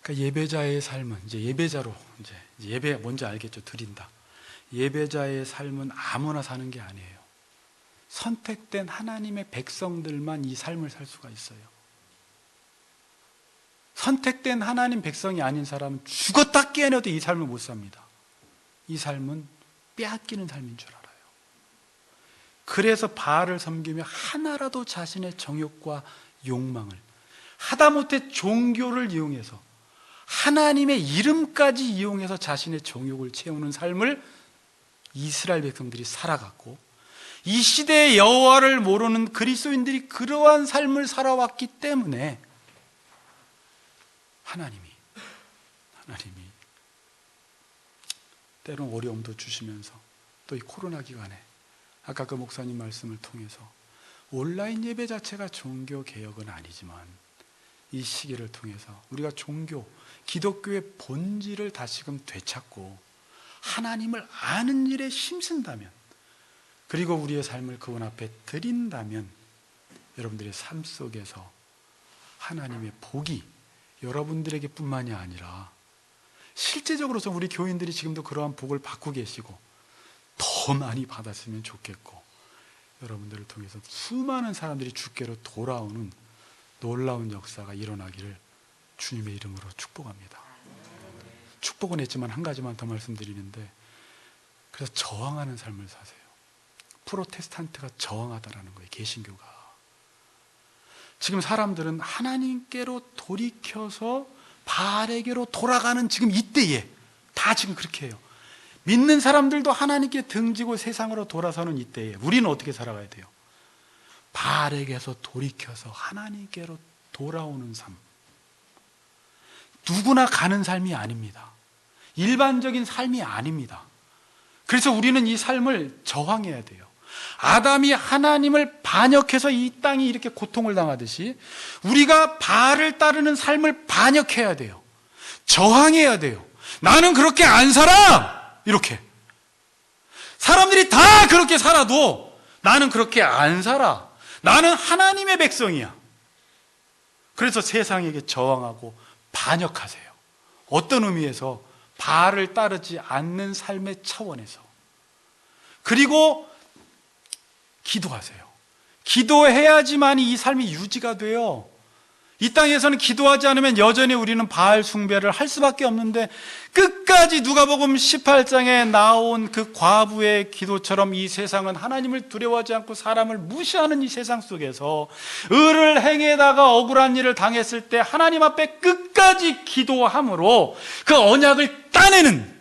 그러니까 예배자의 삶은 이제 예배자로 이제 예배 뭔지 알겠죠? 드린다. 예배자의 삶은 아무나 사는 게 아니에요. 선택된 하나님의 백성들만 이 삶을 살 수가 있어요. 선택된 하나님 백성이 아닌 사람은 죽었다 깨어나도 이 삶을 못 삽니다. 이 삶은 빼앗기는 삶인 줄 알아요. 그래서 바알을 섬기며 하나라도 자신의 정욕과 욕망을, 하다못해 종교를 이용해서 하나님의 이름까지 이용해서 자신의 정욕을 채우는 삶을 이스라엘 백성들이 살아갔고, 이 시대의 여호와를 모르는 그리스도인들이 그러한 삶을 살아왔기 때문에 하나님이 때론 어려움도 주시면서, 또 이 코로나 기간에 아까 그 목사님 말씀을 통해서 온라인 예배 자체가 종교 개혁은 아니지만 이 시기를 통해서 우리가 종교, 기독교의 본질을 다시금 되찾고 하나님을 아는 일에 힘쓴다면, 그리고 우리의 삶을 그분 앞에 드린다면 여러분들의 삶 속에서 하나님의 복이 여러분들에게 뿐만이 아니라 실제적으로서 우리 교인들이 지금도 그러한 복을 받고 계시고 더 많이 받았으면 좋겠고, 여러분들을 통해서 수많은 사람들이 주께로 돌아오는 놀라운 역사가 일어나기를 주님의 이름으로 축복합니다. 축복은 했지만 한 가지만 더 말씀드리는데, 그래서 저항하는 삶을 사세요. 프로테스탄트가 저항하다라는 거예요. 개신교가. 지금 사람들은 하나님께로 돌이켜서 바알에게로 돌아가는 지금 이때에 다 지금 그렇게 해요. 믿는 사람들도 하나님께 등지고 세상으로 돌아서는 이때에 우리는 어떻게 살아가야 돼요? 바알에게서 돌이켜서 하나님께로 돌아오는 삶. 누구나 가는 삶이 아닙니다. 일반적인 삶이 아닙니다. 그래서 우리는 이 삶을 저항해야 돼요. 아담이 하나님을 반역해서 이 땅이 이렇게 고통을 당하듯이 우리가 바알을 따르는 삶을 반역해야 돼요. 저항해야 돼요. 나는 그렇게 안 살아! 이렇게. 사람들이 다 그렇게 살아도 나는 그렇게 안 살아. 나는 하나님의 백성이야. 그래서 세상에게 저항하고 반역하세요. 어떤 의미에서? 바알을 따르지 않는 삶의 차원에서. 그리고 기도하세요. 기도해야지만이 이 삶이 유지가 돼요. 이 땅에서는 기도하지 않으면 여전히 우리는 바알 숭배를 할 수밖에 없는데, 끝까지 누가복음 18장에 나온 그 과부의 기도처럼 이 세상은 하나님을 두려워하지 않고 사람을 무시하는 이 세상 속에서 의를 행에다가 억울한 일을 당했을 때 하나님 앞에 끝까지 기도함으로 그 언약을 따내는,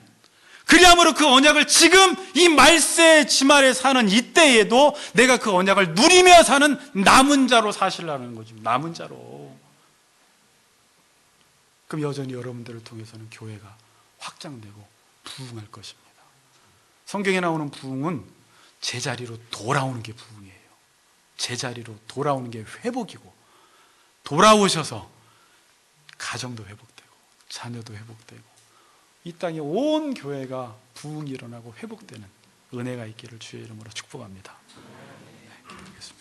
그리함으로 그 언약을 지금 이 말세 지말에 사는 이때에도 내가 그 언약을 누리며 사는 남은 자로 사시려는 거죠. 남은 자로. 그럼 여전히 여러분들을 통해서는 교회가 확장되고 부흥할 것입니다. 성경에 나오는 부흥은 제자리로 돌아오는 게 부흥이에요. 제자리로 돌아오는 게 회복이고, 돌아오셔서 가정도 회복되고 자녀도 회복되고 이 땅에 온 교회가 부흥이 일어나고 회복되는 은혜가 있기를 주의 이름으로 축복합니다. 네, 기도하겠습니다.